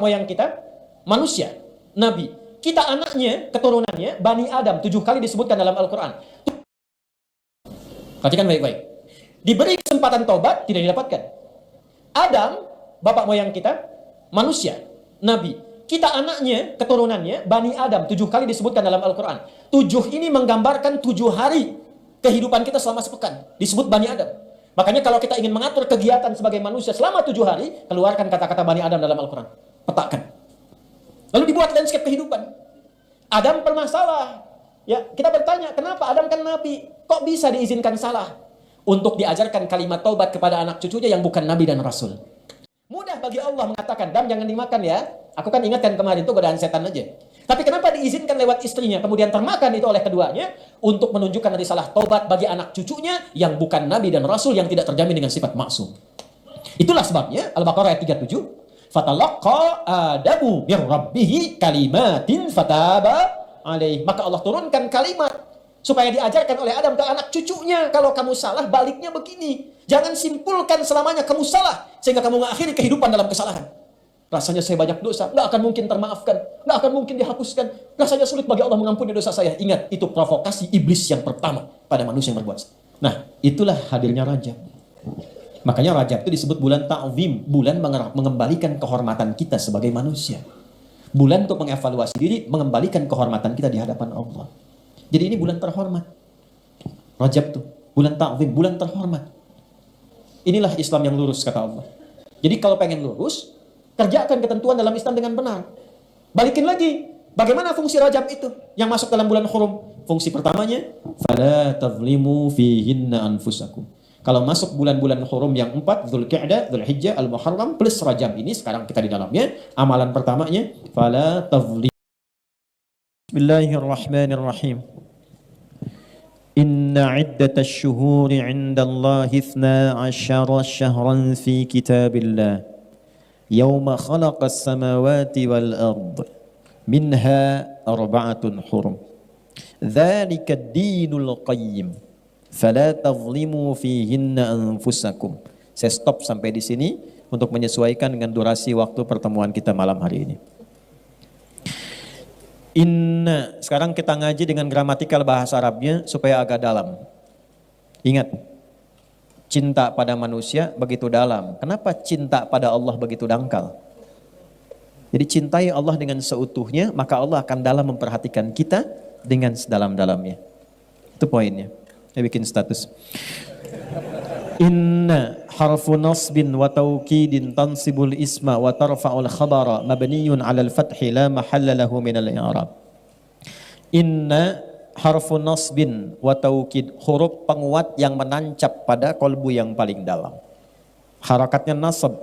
moyang kita manusia, nabi. Kita anaknya, keturunannya, Bani Adam. 7 kali disebutkan dalam Al-Quran. Perhatikan baik-baik. Diberi kesempatan taubat, tidak didapatkan. Adam, bapak moyang kita, manusia, nabi. Kita anaknya, keturunannya, Bani Adam. 7 kali disebutkan dalam Al-Quran. 7 ini menggambarkan 7 hari kehidupan kita selama sepekan. Disebut Bani Adam. Makanya kalau kita ingin mengatur kegiatan sebagai manusia selama 7 hari, keluarkan kata-kata Bani Adam dalam Al-Quran. Petakan. Lalu dibuat landscape kehidupan. Adam pernah salah. Ya, kita bertanya, kenapa Adam kan nabi? Kok bisa diizinkan salah? Untuk diajarkan kalimat taubat kepada anak cucunya yang bukan nabi dan rasul. Mudah bagi Allah mengatakan, Adam jangan dimakan ya. Aku kan ingatkan kemarin itu godaan setan aja. Tapi kenapa diizinkan lewat istrinya, kemudian termakan itu oleh keduanya? Untuk menunjukkan nanti salah taubat bagi anak cucunya yang bukan nabi dan rasul yang tidak terjamin dengan sifat maksum. Itulah sebabnya Al-Baqarah ayat 37. Fatalaqa Adamu bir rabbihi kalimatin fataba alaih. Maka Allah turunkan kalimat supaya diajarkan oleh Adam ke anak cucunya. Kalau kamu salah, baliknya begini. Jangan simpulkan selamanya kamu salah sehingga kamu mengakhiri kehidupan dalam kesalahan. Rasanya saya banyak dosa, nggak akan mungkin termaafkan, nggak akan mungkin dihapuskan. Rasanya sulit bagi Allah mengampuni dosa saya. Ingat, itu provokasi iblis yang pertama pada manusia yang berbuat. Nah, itulah hadirnya Rajab. Makanya Rajab itu disebut bulan ta'zim, bulan mengembalikan kehormatan kita sebagai manusia. Bulan untuk mengevaluasi diri, mengembalikan kehormatan kita di hadapan Allah. Jadi ini bulan terhormat. Rajab tuh, bulan ta'zim, bulan terhormat. Inilah Islam yang lurus, kata Allah. Jadi kalau pengen lurus, kerjakan ketentuan dalam Islam dengan benar. Balikin lagi, bagaimana fungsi Rajab itu yang masuk dalam bulan Hurum? Fungsi pertamanya, fala tazlimu fihinna anfusakum. Kalau masuk bulan-bulan Hurum yang 4, Dzulqa'dah, Dzulhijjah, Al-Muharram plus Rajab ini sekarang kita di dalamnya, amalan pertamanya fala tazlimu. Bismillahirrahmanirrahim. Inna iddatash syuhuri 'indallahi 12 syahran fi kitabillah. Yauma khalaqas samawati wal ard. Minha arba'atun hurum. Dzalika ad-dinul qayyim. Fala tazlimu fihinna anfusakum. Saya stop sampai di sini untuk menyesuaikan dengan durasi waktu pertemuan kita malam hari ini. Inna, sekarang kita ngaji dengan gramatikal bahasa Arabnya supaya agak dalam. Ingat, cinta pada manusia begitu dalam. Kenapa cinta pada Allah begitu dangkal? Jadi cintai Allah dengan seutuhnya, maka Allah akan dalam memperhatikan kita dengan sedalam-dalamnya. Itu poinnya. Saya bikin status. Inna harfu nasbin wa tawkidin tansibul isma wa tarfa'ul khabara mabniyun 'alal fathi la mahalla lahu minal i'rab. Inna harfu nasbin wa tawkid, huruf penguat yang menancap pada kolbu yang paling dalam. Harakatnya nasab.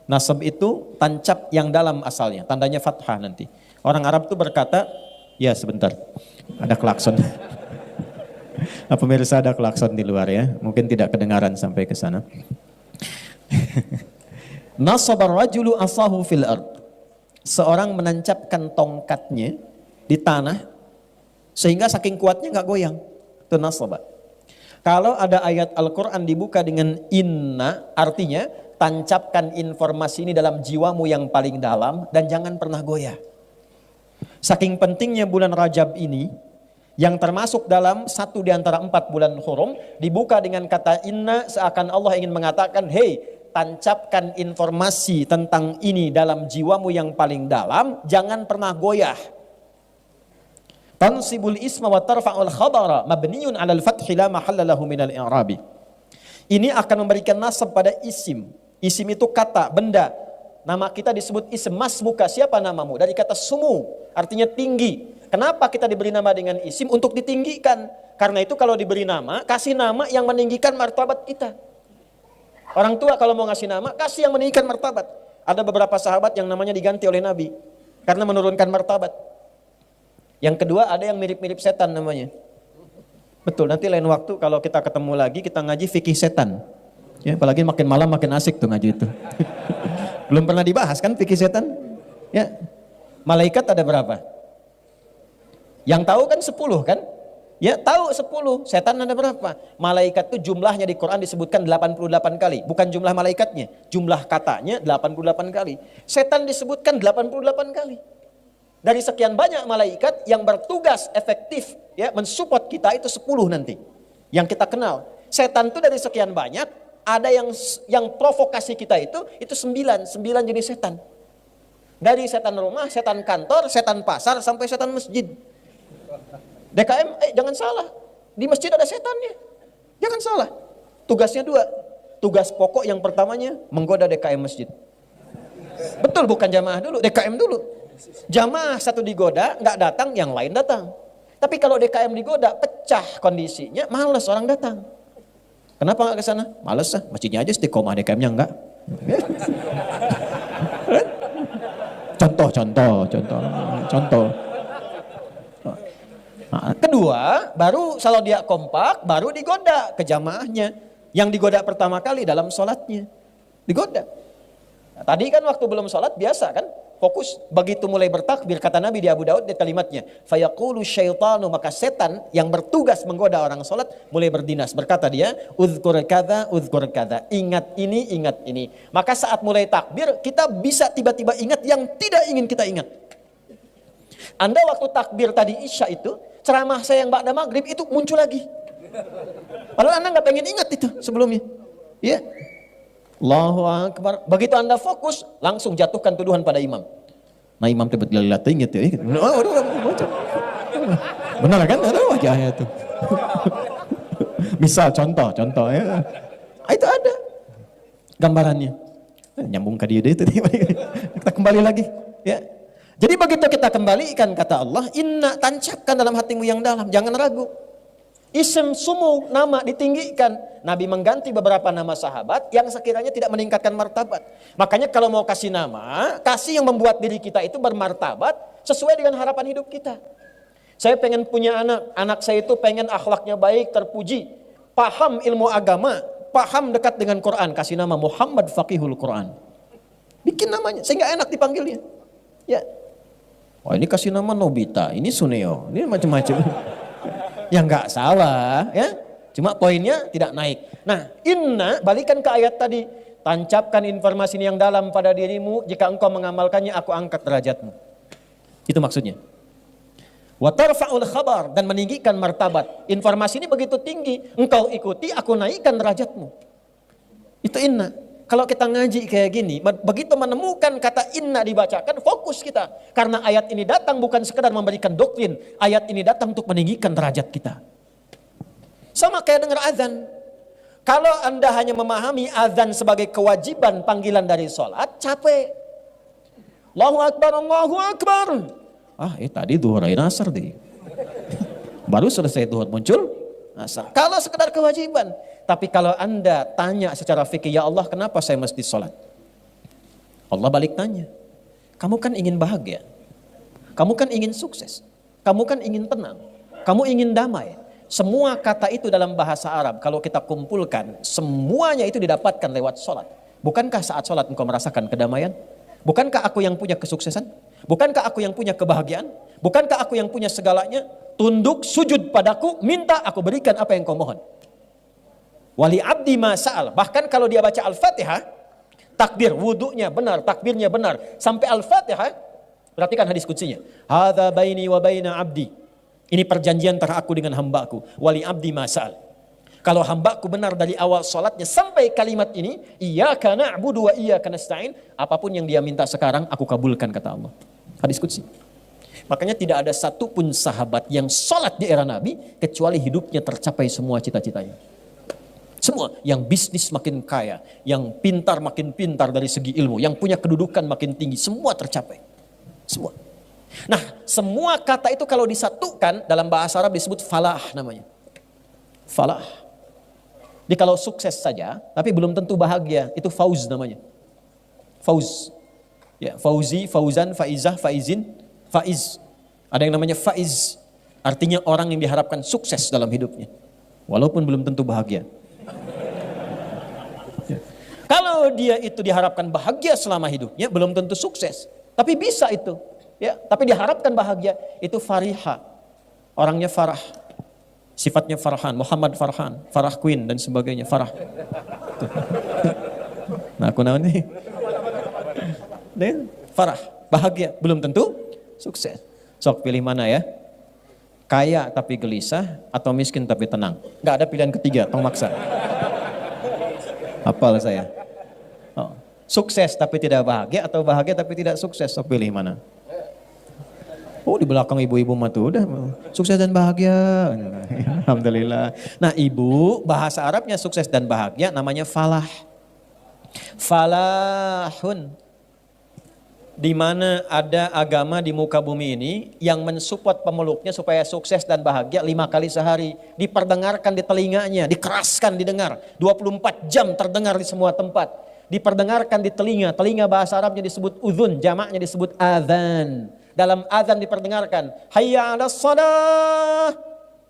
Nasab itu tancap yang dalam asalnya, tandanya fathah nanti. Orang Arab tuh berkata, ya sebentar, ada klakson. Pemirsa ada klakson di luar ya, mungkin tidak kedengaran sampai ke sana. Nasabar rajulu asahu fil ard. Seorang menancapkan tongkatnya di tanah sehingga saking kuatnya nggak goyang. Itu nasabah. Kalau ada ayat Al-Quran dibuka dengan inna, artinya tancapkan informasi ini dalam jiwamu yang paling dalam dan jangan pernah goyah. Saking pentingnya bulan Rajab ini, yang termasuk dalam 1 di antara 4 bulan Hurum, dibuka dengan kata inna, seakan Allah ingin mengatakan, hei, tancapkan informasi tentang ini dalam jiwamu yang paling dalam, jangan pernah goyah. Tansibul isma wa tarfa'ul khabara mabniyun 'alal fathi la mahalla lahu minal i'rabi. Ini akan memberikan nasab pada isim. Isim itu kata, benda. Nama kita disebut isim. Masmuka, siapa namamu? Dari kata sumu, artinya tinggi. Kenapa kita diberi nama dengan isim? Untuk ditinggikan. Karena itu kalau diberi nama, kasih nama yang meninggikan martabat kita. Orang tua kalau mau ngasih nama, kasih yang meninggikan martabat. Ada beberapa sahabat yang namanya diganti oleh Nabi karena menurunkan martabat. Yang kedua, ada yang mirip-mirip setan namanya. Betul, nanti lain waktu kalau kita ketemu lagi, kita ngaji fikih setan. Ya, apalagi makin malam makin asik tuh ngaji itu. Belum pernah dibahas kan fikih setan? Ya. Malaikat ada berapa? Yang tahu kan 10 kan? Ya, tahu 10. Setan ada berapa? Malaikat itu jumlahnya di Quran disebutkan 88 kali. Bukan jumlah malaikatnya. Jumlah katanya 88 kali. Setan disebutkan 88 kali. Dari sekian banyak malaikat yang bertugas efektif ya mensupport kita itu 10 nanti. Yang kita kenal. Setan itu dari sekian banyak, ada yang provokasi kita itu 9 jenis setan. Dari setan rumah, setan kantor, setan pasar, sampai setan masjid. DKM, jangan salah. Di masjid ada setannya. Jangan salah. Tugasnya 2. Tugas pokok yang pertamanya menggoda DKM masjid. Betul, bukan jamaah dulu, DKM dulu. Jamaah satu digoda, nggak datang, yang lain datang. Tapi kalau DKM digoda, pecah kondisinya, malas orang datang. Kenapa nggak ke sana? Malas lah, masjidnya aja istiqomah, DKM-nya enggak. Contoh. Nah, kedua, baru kalau dia kompak, baru digoda ke jamaahnya. Yang digoda pertama kali dalam sholatnya. Digoda. Nah, tadi kan waktu belum sholat biasa kan, fokus. Begitu mulai bertakbir, kata Nabi di Abu Daud di kalimatnya, fayaqulu syaitanu, maka setan yang bertugas menggoda orang sholat mulai berdinas. Berkata dia, uzkur kadza, ingat ini. Maka saat mulai takbir, kita bisa tiba-tiba ingat yang tidak ingin kita ingat. Anda waktu takbir tadi Isya itu, ceramah saya yang ba'da maghrib itu muncul lagi. Padahal Anda nggak pengen ingat itu sebelumnya. Ya. Allahu Akbar. Begitu Anda fokus, langsung jatuhkan tuduhan pada imam. Nah, imam tiba-tiba ingat ya. Benar kan? Ada wajahnya itu. Misal contoh ya. Itu ada gambarannya. Nyambung ke dia itu. Kita kembali lagi, ya. Jadi begitu kita kembalikan kata Allah, inna, tancapkan dalam hatimu yang dalam, jangan ragu. Ism sumu, nama ditinggikan. Nabi mengganti beberapa nama sahabat yang sekiranya tidak meningkatkan martabat. Makanya kalau mau kasih nama, kasih yang membuat diri kita itu bermartabat sesuai dengan harapan hidup kita. Saya pengen punya anak saya itu pengen akhlaknya baik, terpuji, paham ilmu agama, paham dekat dengan Quran, kasih nama Muhammad Faqihul Quran. Bikin namanya, sehingga enak dipanggilnya. Ya. Wah, ini kasih nama Nobita, ini Suneo, ini macam-macam. Ya nggak salah, ya. Cuma poinnya tidak naik. Nah, inna, balikan ke ayat tadi. Tancapkan informasi ini yang dalam pada dirimu, jika engkau mengamalkannya, aku angkat derajatmu. Itu maksudnya. Wa tarfa'ul khabar, dan meninggikan martabat. Informasi ini begitu tinggi, engkau ikuti, aku naikkan derajatmu. Itu inna. Kalau kita ngaji kayak gini, begitu menemukan kata inna dibacakan, fokus kita. Karena ayat ini datang bukan sekedar memberikan doktrin, ayat ini datang untuk meninggikan derajat kita. Sama kayak dengar azan. Kalau Anda hanya memahami azan sebagai kewajiban panggilan dari sholat, capek. Allahu Akbar, Allahu Akbar. Tadi duhur ain asar deh. Baru selesai duhur muncul asar. Kalau sekedar kewajiban. Tapi kalau Anda tanya secara fikih, ya Allah kenapa saya mesti sholat? Allah balik tanya. Kamu kan ingin bahagia. Kamu kan ingin sukses. Kamu kan ingin tenang. Kamu ingin damai. Semua kata itu dalam bahasa Arab, kalau kita kumpulkan, semuanya itu didapatkan lewat sholat. Bukankah saat sholat engkau merasakan kedamaian? Bukankah aku yang punya kesuksesan? Bukankah aku yang punya kebahagiaan? Bukankah aku yang punya segalanya? Tunduk, sujud padaku, minta aku berikan apa yang kau mohon. Wali abdi masa'al. Bahkan kalau dia baca Al-Fatihah, takbir, wudunya benar, takbirnya benar. Sampai Al-Fatihah, perhatikan hadis kutsinya. Hadza baini wa baina abdi. Ini perjanjian antara aku dengan hambaku. Wali abdi masa'al. Kalau hambaku benar dari awal sholatnya sampai kalimat ini, iyyaka na'budu wa iyyaka nasta'in, apapun yang dia minta sekarang, aku kabulkan, kata Allah. Hadis qudsi. Makanya tidak ada satupun sahabat yang sholat di era Nabi, kecuali hidupnya tercapai semua cita-citanya. Semua, yang bisnis makin kaya, yang pintar makin pintar dari segi ilmu, yang punya kedudukan makin tinggi, semua tercapai. Semua. Nah, semua kata itu kalau disatukan dalam bahasa Arab disebut falah namanya. Falah. Jadi kalau sukses saja, tapi belum tentu bahagia, itu fauz namanya. Fauz. Ya, fauzi, fauzan, faizah, faizin, faiz. Ada yang namanya faiz. Artinya orang yang diharapkan sukses dalam hidupnya. Walaupun belum tentu bahagia. Kalau dia itu diharapkan bahagia selama hidupnya, belum tentu sukses. Tapi bisa itu. Ya, tapi diharapkan bahagia, itu fariha. Orangnya farah. Sifatnya Farhan, Muhammad Farhan, Farah Queen dan sebagainya, Farah. Tuh. Nah, aku naon nih? Dan Farah, bahagia, belum tentu sukses. Sok pilih mana ya? Kaya tapi gelisah atau miskin tapi tenang? Nggak ada pilihan ketiga, tong maksa. Hafal saya. Oh. Sukses tapi tidak bahagia atau bahagia tapi tidak sukses? Sok pilih mana? Oh, di belakang ibu-ibu mah tuh udah sukses dan bahagia. Alhamdulillah. Nah, ibu bahasa Arabnya sukses dan bahagia namanya falah. Falahun. Di mana ada agama di muka bumi ini yang mensupport pemeluknya supaya sukses dan bahagia 5 kali sehari. Diperdengarkan di telinganya, dikeraskan didengar. 24 jam terdengar di semua tempat. Diperdengarkan di telinga. Telinga bahasa Arabnya disebut udhun, jamaknya disebut adhan. Dalam azan diperdengarkan, hayya 'alas shalah.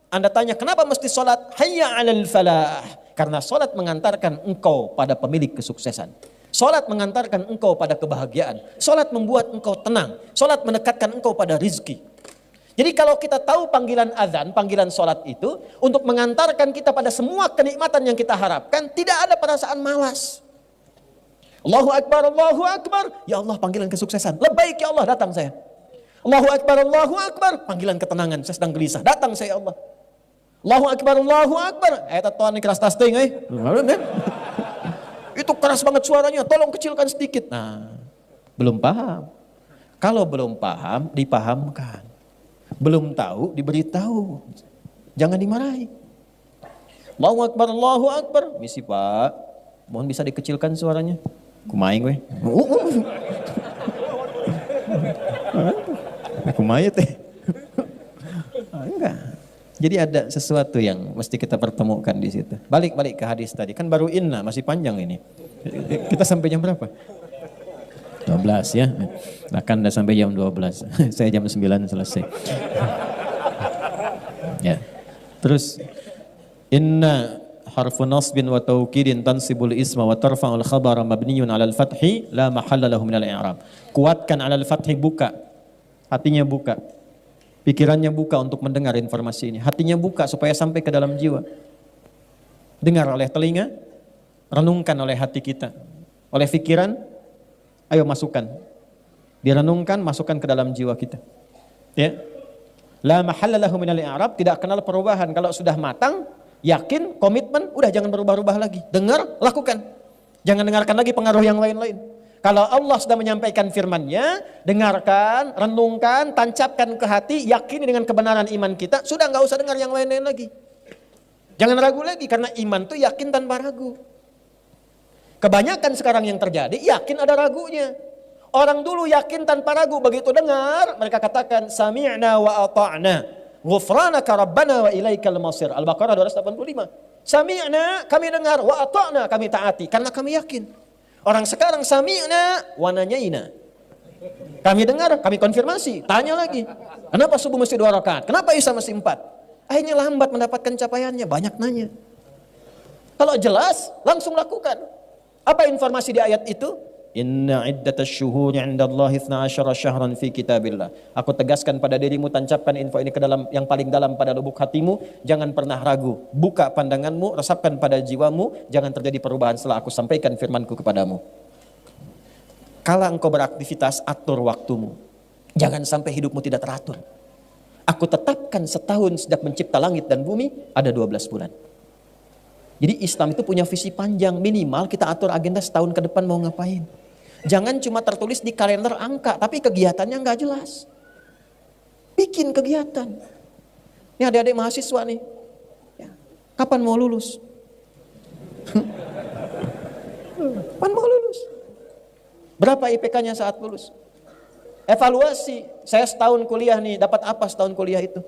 Anda tanya, kenapa mesti salat? Hayya 'alal falah. Karena salat mengantarkan engkau pada pemilik kesuksesan. Salat mengantarkan engkau pada kebahagiaan. Salat membuat engkau tenang. Salat mendekatkan engkau pada rizki. Jadi kalau kita tahu panggilan azan, panggilan salat itu untuk mengantarkan kita pada semua kenikmatan yang kita harapkan, tidak ada perasaan malas. Allahu Akbar, Allahu Akbar. Ya Allah, panggilan kesuksesan. Labbaik ya Allah, datang saya. Allahu Akbar, panggilan ketenangan, saya sedang gelisah, datang saya Allah. Allahu Akbar, eta toan keras tasting Itu keras banget suaranya, tolong kecilkan sedikit. Nah, belum paham. Kalau belum paham, dipahamkan. Belum tahu, diberitahu. Jangan dimarahi. Allahu Akbar. Misi Pak, mohon bisa dikecilkan suaranya. Kumaing weh. Kumain teh. Enggak. Jadi ada sesuatu yang mesti kita pertemukan di situ. Balik ke hadis tadi. Kan baru inna, masih panjang ini. Kita sampai jam berapa? 12 ya. Nah kan udah sampai jam 12. Saya jam 9 selesai. Ya. Terus inna harfu nasbin wa taukidin tansibul isma wa tarfa'ul khabara mabniyun 'alal fathi la mahalla lahu minal i'rab. Kuatkan 'alal fathi, buka. Hatinya buka, pikirannya buka untuk mendengar informasi ini. Hatinya buka supaya sampai ke dalam jiwa. Dengar oleh telinga, renungkan oleh hati kita. Oleh pikiran, ayo masukkan. Direnungkan, masukkan ke dalam jiwa kita. Ya. La mahalla lahu minal i'rab, tidak kenal perubahan. Kalau sudah matang, yakin, komitmen, udah jangan berubah-ubah lagi. Dengar, lakukan. Jangan dengarkan lagi pengaruh yang lain-lain. Kalau Allah sudah menyampaikan firman-Nya, dengarkan, renungkan, tancapkan ke hati, yakini dengan kebenaran iman kita, sudah nggak usah dengar yang lain-lain lagi. Jangan ragu lagi, karena iman itu yakin tanpa ragu. Kebanyakan sekarang yang terjadi, yakin ada ragunya. Orang dulu yakin tanpa ragu, begitu dengar, mereka katakan, sami'na wa ata'na, ghufranaka rabbana wa ilaikal masir. Al-Baqarah 285. Sami'na, kami dengar, wa ata'na, kami taati, karena kami yakin. Orang sekarang sami'na wa nanyaina. Kami dengar, kami konfirmasi, tanya lagi. Kenapa subuh mesti 2 rakaat? Kenapa isya mesti 4? Akhirnya lambat mendapatkan capaiannya, banyak nanya. Kalau jelas, langsung lakukan. Apa informasi di ayat itu? Inna iddatasy syuhuri 'indallahi 12 syahran fi kitabillah. Aku tegaskan pada dirimu, tancapkan info ini ke dalam yang paling dalam pada lubuk hatimu, jangan pernah ragu. Buka pandanganmu, resapkan pada jiwamu, jangan terjadi perubahan setelah aku sampaikan firmanku kepadamu. Kala engkau beraktivitas, atur waktumu. Jangan sampai hidupmu tidak teratur. Aku tetapkan setahun sejak mencipta langit dan bumi, ada 12 bulan. Jadi Islam itu punya visi panjang, minimal kita atur agenda setahun ke depan mau ngapain. Jangan cuma tertulis di kalender angka, tapi kegiatannya nggak jelas. Bikin kegiatan. Ini adik-adik mahasiswa nih. Ya. Kapan mau lulus? Kapan mau lulus? Berapa IPK-nya saat lulus? Evaluasi. Saya setahun kuliah nih, dapat apa setahun kuliah itu?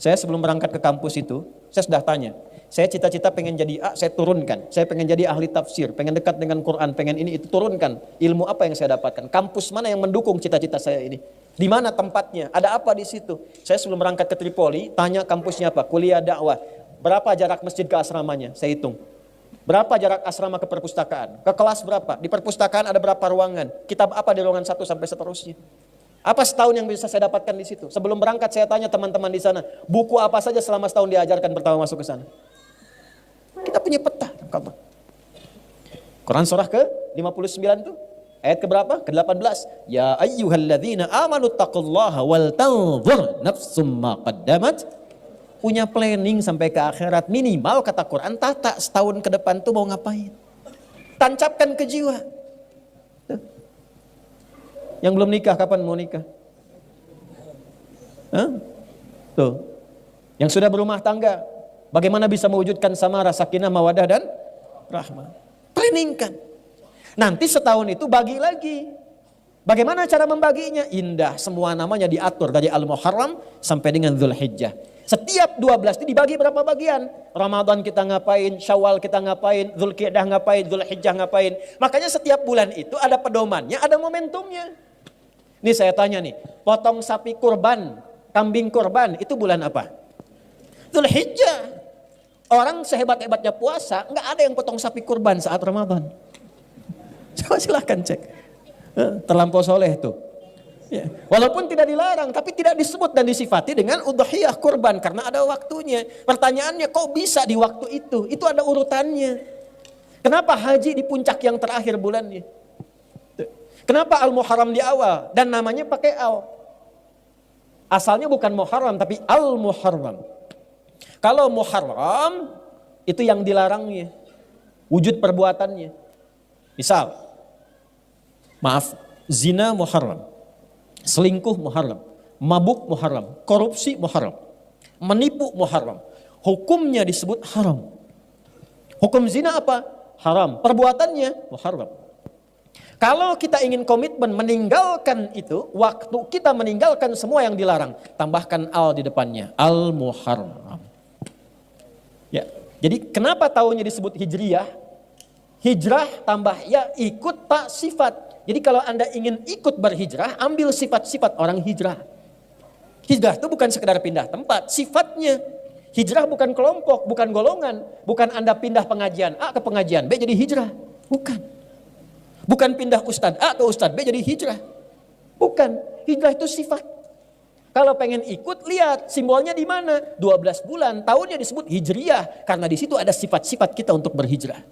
Saya sebelum berangkat ke kampus itu, saya sudah tanya. Saya cita-cita pengen jadi A, saya turunkan. Saya pengen jadi ahli tafsir, pengen dekat dengan Quran, pengen ini itu, turunkan. Ilmu apa yang saya dapatkan? Kampus mana yang mendukung cita-cita saya ini? Di mana tempatnya? Ada apa di situ? Saya sebelum berangkat ke Tripoli, tanya kampusnya apa? Kuliah dakwah. Berapa jarak masjid ke asramanya? Saya hitung. Berapa jarak asrama ke perpustakaan? Ke kelas berapa? Di perpustakaan ada berapa ruangan? Kitab apa di ruangan 1 sampai seterusnya? Apa setahun yang bisa saya dapatkan di situ? Sebelum berangkat saya tanya teman-teman di sana, buku apa saja selama setahun diajarkan pertama masuk ke sana? Kita punya peta. Quran surah ke-59 itu ayat keberapa? Ke-18. Ya ayyuhalladzina amanu taqullaha wal tanzur nafsum ma qaddamat. Punya planning sampai ke akhirat. Minimal kata Quran, tata setahun ke depan tuh mau ngapain. Tancapkan ke jiwa. Tuh. Yang belum nikah, kapan mau nikah? Hah? Tuh. Yang sudah berumah tangga, bagaimana bisa mewujudkan samara, sakinah, mawadah dan rahmah? Planningkan. Nanti setahun itu bagi lagi. Bagaimana cara membaginya? Indah, semua namanya diatur dari Al-Muharram sampai dengan Dzulhijjah. Setiap 12 itu dibagi berapa bagian? Ramadan kita ngapain, Syawal kita ngapain, Dzulqa'dah ngapain, Dzulhijjah ngapain. Makanya setiap bulan itu ada pedomannya, ada momentumnya. Nih saya tanya nih, potong sapi kurban, kambing kurban, itu bulan apa? Dzulhijjah. Orang sehebat-hebatnya puasa, nggak ada yang potong sapi kurban saat Ramadan. Coba silahkan cek. Terlampau soleh tuh. Ya. Walaupun tidak dilarang, tapi tidak disebut dan disifati dengan udhiyah kurban karena ada waktunya. Pertanyaannya, kok bisa di waktu itu? Itu ada urutannya. Kenapa haji di puncak yang terakhir bulannya? Kenapa Al-Muharram di awal dan namanya pakai al? Asalnya bukan Muharram tapi Al-Muharram. Kalau Muharram itu yang dilarangnya, wujud perbuatannya. Misal, maaf, zina Muharram, selingkuh Muharram, mabuk Muharram, korupsi Muharram, menipu Muharram. Hukumnya disebut haram. Hukum zina apa? Haram. Perbuatannya Muharram. Kalau kita ingin komitmen meninggalkan itu, waktu kita meninggalkan semua yang dilarang, tambahkan al di depannya, Al-Muharram. Ya, jadi kenapa tahunnya disebut Hijriyah? Hijrah tambah ya, ikut tak sifat. Jadi kalau Anda ingin ikut berhijrah, ambil sifat-sifat orang hijrah. Hijrah itu bukan sekedar pindah tempat, sifatnya. Hijrah bukan kelompok, bukan golongan. Bukan Anda pindah pengajian A ke pengajian B jadi hijrah. Bukan. Bukan pindah Ustadz A ke Ustadz B jadi hijrah. Bukan. Hijrah itu sifat. Kalau pengen ikut, lihat simbolnya di mana. 12 bulan, tahunnya disebut Hijriyah. Karena di situ ada sifat-sifat kita untuk berhijrah.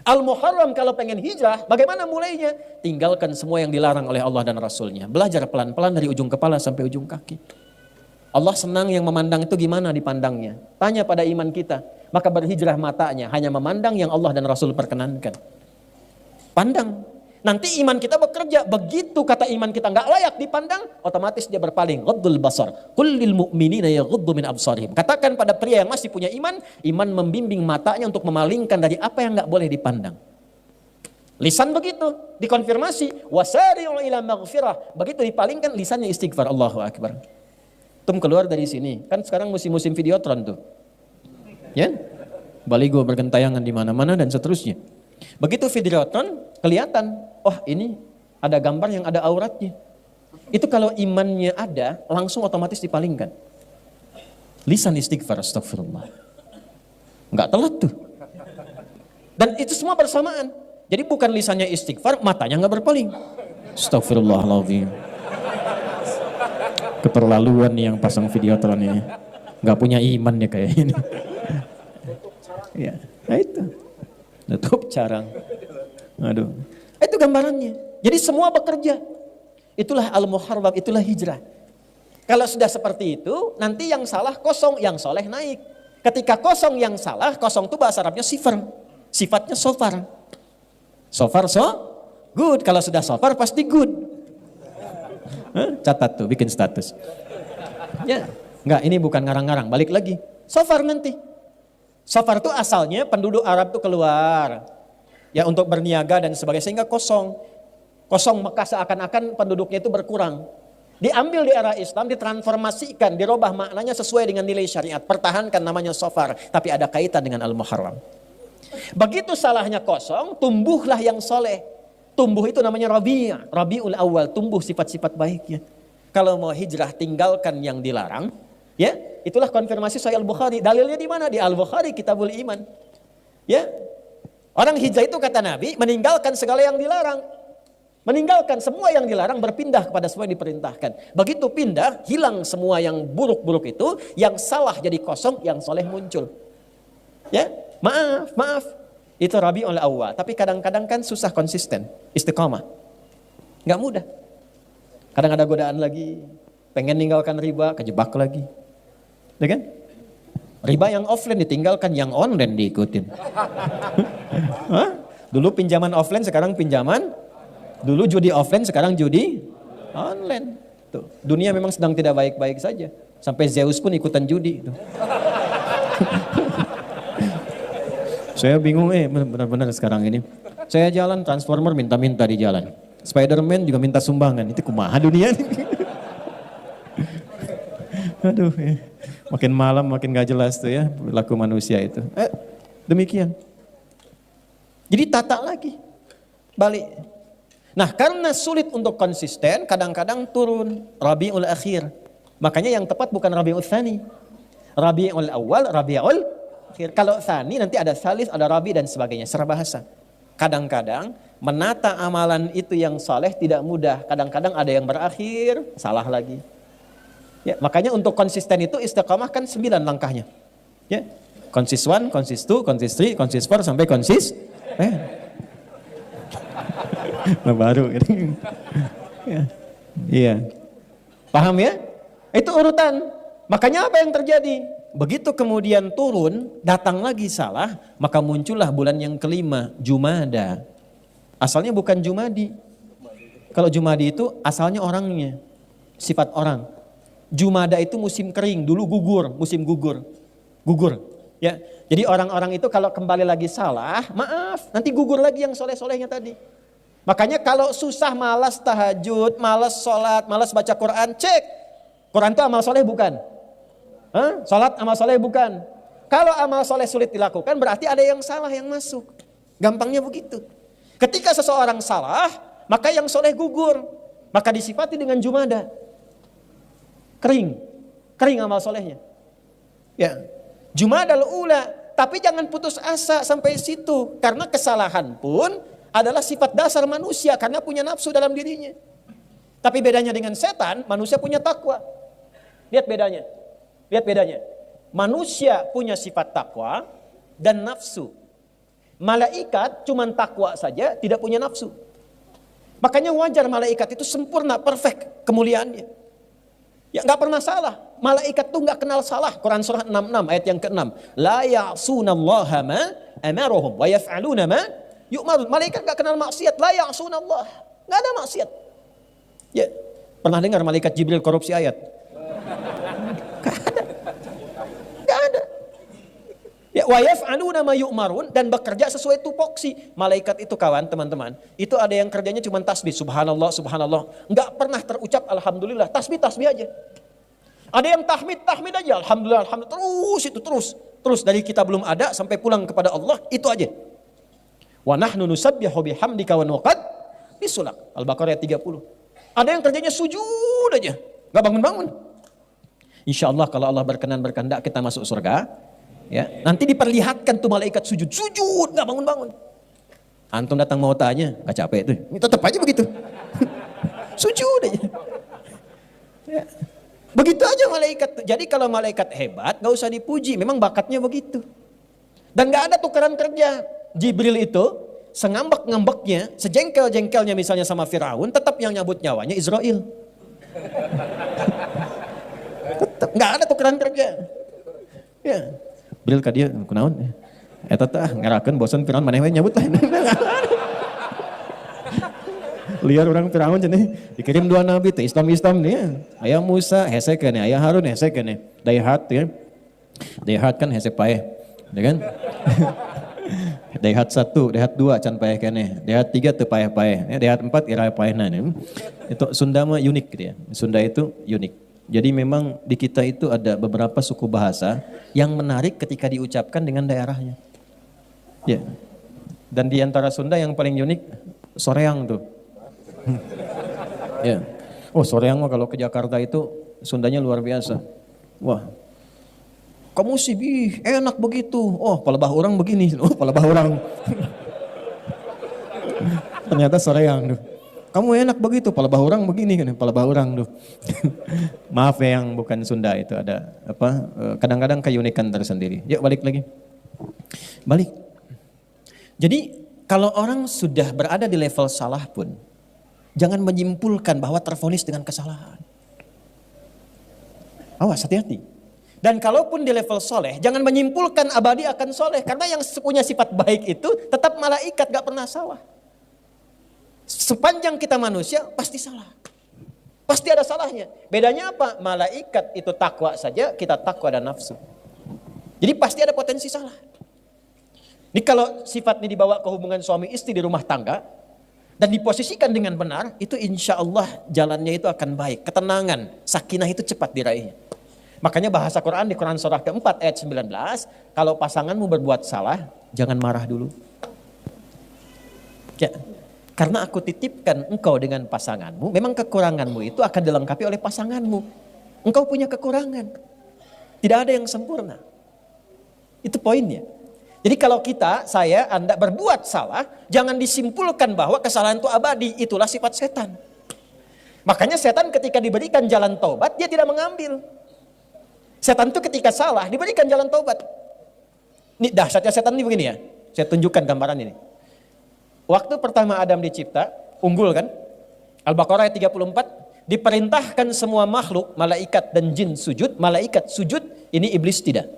Al-Muharram kalau pengen hijrah, bagaimana mulainya? Tinggalkan semua yang dilarang oleh Allah dan Rasulnya. Belajar pelan-pelan dari ujung kepala sampai ujung kaki. Allah senang yang memandang itu gimana dipandangnya. Tanya pada iman kita. Maka berhijrah matanya, hanya memandang yang Allah dan Rasul perkenankan. Pandang. Nanti iman kita bekerja. Begitu kata iman kita nggak layak dipandang, otomatis dia berpaling. Ghaddul basar. Qul lil mu'minina yaghuddu min absarihim. Katakan pada pria yang masih punya iman, iman membimbing matanya untuk memalingkan dari apa yang nggak boleh dipandang. Lisan begitu, dikonfirmasi. Wasari'u ila maghfirah. Begitu dipalingkan, lisannya istighfar. Allahu Akbar. Tum keluar dari sini. Kan sekarang musim-musim videotron tuh. Ya? Baligo bergentayangan di mana-mana dan seterusnya. Begitu videotron kelihatan, oh ini ada gambar yang ada auratnya. Itu kalau imannya ada, langsung otomatis dipalingkan. Lisan istighfar, astagfirullah. Enggak telat tuh. Dan itu semua bersamaan. Jadi bukan lisannya istighfar, matanya enggak berpaling. Astagfirullahaladzim. Keterlaluan nih yang pasang videotron ini. Enggak punya iman ya kayak ini. Ya, nah itu. Tutup carang. Aduh. Itu gambarannya. Jadi semua bekerja. Itulah Al-Muharram, itulah hijrah. Kalau sudah seperti itu, nanti yang salah kosong, yang soleh naik. Ketika kosong yang salah, kosong itu bahasa Arabnya sifar. Sifatnya sofar. Sofar so good. Kalau sudah sofar pasti good. Catat tuh, bikin status. Ya, enggak, ini bukan ngarang-ngarang. Balik lagi. Sofar nanti. Safar itu asalnya penduduk Arab itu keluar ya untuk berniaga dan sebagainya sehingga kosong. Kosong Mekah seakan-akan penduduknya itu berkurang. Diambil di era Islam, ditransformasikan, dirubah maknanya sesuai dengan nilai syariat. Pertahankan namanya Safar, tapi ada kaitan dengan Al-Muharram. Begitu salahnya kosong, tumbuhlah yang soleh. Tumbuh itu namanya Rabiul Awal, tumbuh sifat-sifat baiknya. Kalau mau hijrah tinggalkan yang dilarang, ya, itulah konfirmasi Sahih Al-Bukhari. Dalilnya di mana? Di Al-Bukhari, Kitabul Iman. Ya. Orang hijrah itu kata Nabi, meninggalkan segala yang dilarang. Meninggalkan semua yang dilarang, berpindah kepada semua yang diperintahkan. Begitu pindah, hilang semua yang buruk-buruk itu, yang salah jadi kosong, yang soleh muncul. Ya, maaf. Itu Rabiul Awwal. Tapi kadang-kadang kan susah konsisten, istiqamah. Nggak mudah. Kadang ada godaan lagi, pengen ninggalkan riba, kejebak lagi. Ya kan? Riba yang offline ditinggalkan, yang online diikutin. Hah? Dulu pinjaman offline, sekarang pinjaman. Dulu judi offline, sekarang judi online. Tuh, dunia memang sedang tidak baik-baik saja. Sampai Zeus pun ikutan judi. Tuh. Saya bingung benar-benar sekarang ini. Saya jalan Transformer minta-minta di jalan. Spiderman juga minta sumbangan. Itu kumaha dunia nih. Aduh, ya. Makin malam makin gak jelas tuh ya perilaku manusia itu. Demikian. Jadi tata lagi. Balik. Nah, karena sulit untuk konsisten, kadang-kadang turun Rabiul Akhir. Makanya yang tepat bukan Rabiul Tsani. Rabiul Awal, Rabiul Akhir. Kalau Tsani nanti ada Salis, ada Rabi dan sebagainya, secara bahasa. Kadang-kadang menata amalan itu yang saleh tidak mudah. Kadang-kadang ada yang berakhir, salah lagi. Ya, makanya untuk konsisten itu istiqamah kan 9 langkahnya. Ya. Konsis 1, konsis 2, konsis 3, konsis 4 sampai konsis. Nah baru ya. Iya. Paham ya? Itu urutan. Makanya apa yang terjadi? Begitu kemudian turun, datang lagi salah, maka muncullah bulan yang kelima, Jumada. Asalnya bukan Jumadi. Kalau Jumadi itu asalnya orangnya, sifat orang. Jumada itu musim kering, dulu gugur, musim gugur. Gugur. Ya. Jadi orang-orang itu kalau kembali lagi salah, maaf, nanti gugur lagi yang soleh-solehnya tadi. Makanya kalau susah, malas tahajud, malas sholat, malas baca Quran, cek. Quran itu amal soleh bukan? Sholat amal soleh bukan? Kalau amal soleh sulit dilakukan, berarti ada yang salah yang masuk. Gampangnya begitu. Ketika seseorang salah, maka yang soleh gugur. Maka disifati dengan Jumada. Kering amal solehnya. Ya, Jumadal ula. Tapi jangan putus asa sampai situ. Karena kesalahan pun adalah sifat dasar manusia karena punya nafsu dalam dirinya. Tapi bedanya dengan setan, manusia punya takwa. Lihat bedanya. Manusia punya sifat takwa dan nafsu. Malaikat cuma takwa saja, tidak punya nafsu. Makanya wajar malaikat itu sempurna, perfect kemuliaannya. Ya nggak pernah salah. Malaikat tuh nggak kenal salah. Quran surah 66 ayat yang ke-6. La ya'sunallaha ma amarohum wa yaf'aluna ma yu'marun. Malaikat gak kenal maksiat. La ya'sunallah. Gak ada maksiat. Ya, pernah dengar malaikat Jibril korupsi ayat? Gak ada. Ya, wa yaf'aluna ma yu'marun, dan bekerja sesuai tupoksi. Malaikat itu kawan, teman-teman, itu ada yang kerjanya cuma tasbih, subhanallah, subhanallah. Gak pernah terucap alhamdulillah, tasbih aja. Ada yang tahmid aja, alhamdulillah, alhamdulillah. Terus dari kita belum ada sampai pulang kepada Allah, itu aja. Wa nahnu nusabbihu bihamdika wa nuqaddisu lak. Al-Baqarah ayat 30. Ada yang kerjanya sujud aja, enggak bangun-bangun. Insyaallah kalau Allah berkenan-berkehendak kita masuk surga, ya. Nanti diperlihatkan tuh malaikat sujud enggak bangun-bangun. Antum datang mau tanya, enggak capek tuh. Ini tetap aja begitu. Sujud aja. Ya. Begitu aja malaikat. Jadi kalau malaikat hebat, enggak usah dipuji, memang bakatnya begitu. Dan enggak ada tukeran kerja. Jibril itu sengambek-ngambeknya, sejengkel-jengkelnya misalnya sama Firaun, tetap yang nyabut nyawanya Israel. Tetap nggak ada tukeran kerja. Ya, Jibril ka dia kunaon? Eta teh ngarakeun bosan Firaun maneh we nyabut lain. Liar orang Firaun cenah dikirim 2 nabi teh Islam nih. Aya Musa hese keneh, aya Harun hese keneh. Daihat ya. Daihat kan hese paeh, ya kan? Daihat 1, daihat 2 can paeh keneh, daihat 3 teu paeh-paeh, daihat 4 ira paehna. Itu Sunda mah unik gitu ya. Sunda itu unik. Jadi memang di kita itu ada beberapa suku bahasa yang menarik ketika diucapkan dengan daerahnya. Ya. Dan di antara Sunda yang paling unik soreang tuh. Ya. Oh, soreang mah kalau ke Jakarta itu Sundanya luar biasa. Wah. Kamu sih enak begitu. Oh, palebah orang begini. Oh, palebah orang. Ternyata soreang. kamu enak begitu, pala bahurang begini kan, pala bahurang tuh. Maaf ya yang bukan Sunda itu ada apa? Kadang-kadang keunikan tersendiri. Yuk balik lagi. Balik. Jadi kalau orang sudah berada di level salah pun, jangan menyimpulkan bahwa tervonis dengan kesalahan. Awas, hati-hati. Dan kalaupun di level soleh, jangan menyimpulkan abadi akan soleh. Karena yang punya sifat baik itu tetap malaikat, gak pernah salah. Sepanjang kita manusia, pasti salah. Pasti ada salahnya. Bedanya apa? Malaikat itu takwa saja, kita takwa dan nafsu. Jadi pasti ada potensi salah. Ini kalau sifat ini dibawa ke hubungan suami istri di rumah tangga, dan diposisikan dengan benar, itu insya Allah jalannya itu akan baik. Ketenangan, sakinah itu cepat diraihnya. Makanya bahasa Quran di Quran surah keempat ayat 19, kalau pasanganmu berbuat salah, jangan marah dulu. Ya, karena aku titipkan engkau dengan pasanganmu, memang kekuranganmu itu akan dilengkapi oleh pasanganmu. Engkau punya kekurangan. Tidak ada yang sempurna. Itu poinnya. Jadi kalau kita, saya, Anda berbuat salah, jangan disimpulkan bahwa kesalahan itu abadi. Itulah sifat setan. Makanya setan ketika diberikan jalan taubat, dia tidak mengambil. Setan itu ketika salah, diberikan jalan taubat. Ini dahsyatnya setan ini begini ya. Saya tunjukkan gambaran ini. Waktu pertama Adam dicipta, unggul kan? Al-Baqarah ayat 34, diperintahkan semua makhluk, malaikat dan jin sujud. Malaikat sujud, ini iblis tidak.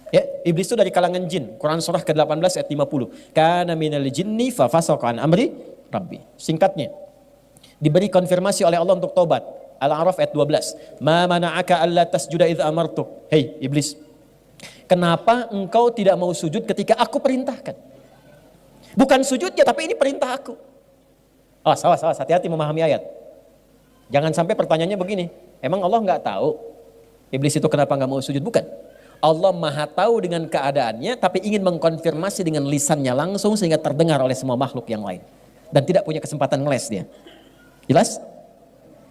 Ya, iblis itu dari kalangan jin. Quran surah ke-18 ayat 50. Kana minal jinni fa fasaqa an amri rabbi. Singkatnya, diberi konfirmasi oleh Allah untuk tobat. Al-A'raf ayat 12. Ma mana'aka alla tasjuda idz amartuk. Hei iblis, kenapa engkau tidak mau sujud ketika aku perintahkan? Bukan sujudnya, tapi ini perintah aku. Awas, hati-hati memahami ayat. Jangan sampai pertanyaannya begini, emang Allah nggak tahu iblis itu kenapa nggak mau sujud? Bukan. Allah maha tahu dengan keadaannya, tapi ingin mengkonfirmasi dengan lisannya langsung sehingga terdengar oleh semua makhluk yang lain. Dan tidak punya kesempatan ngeles dia. Jelas?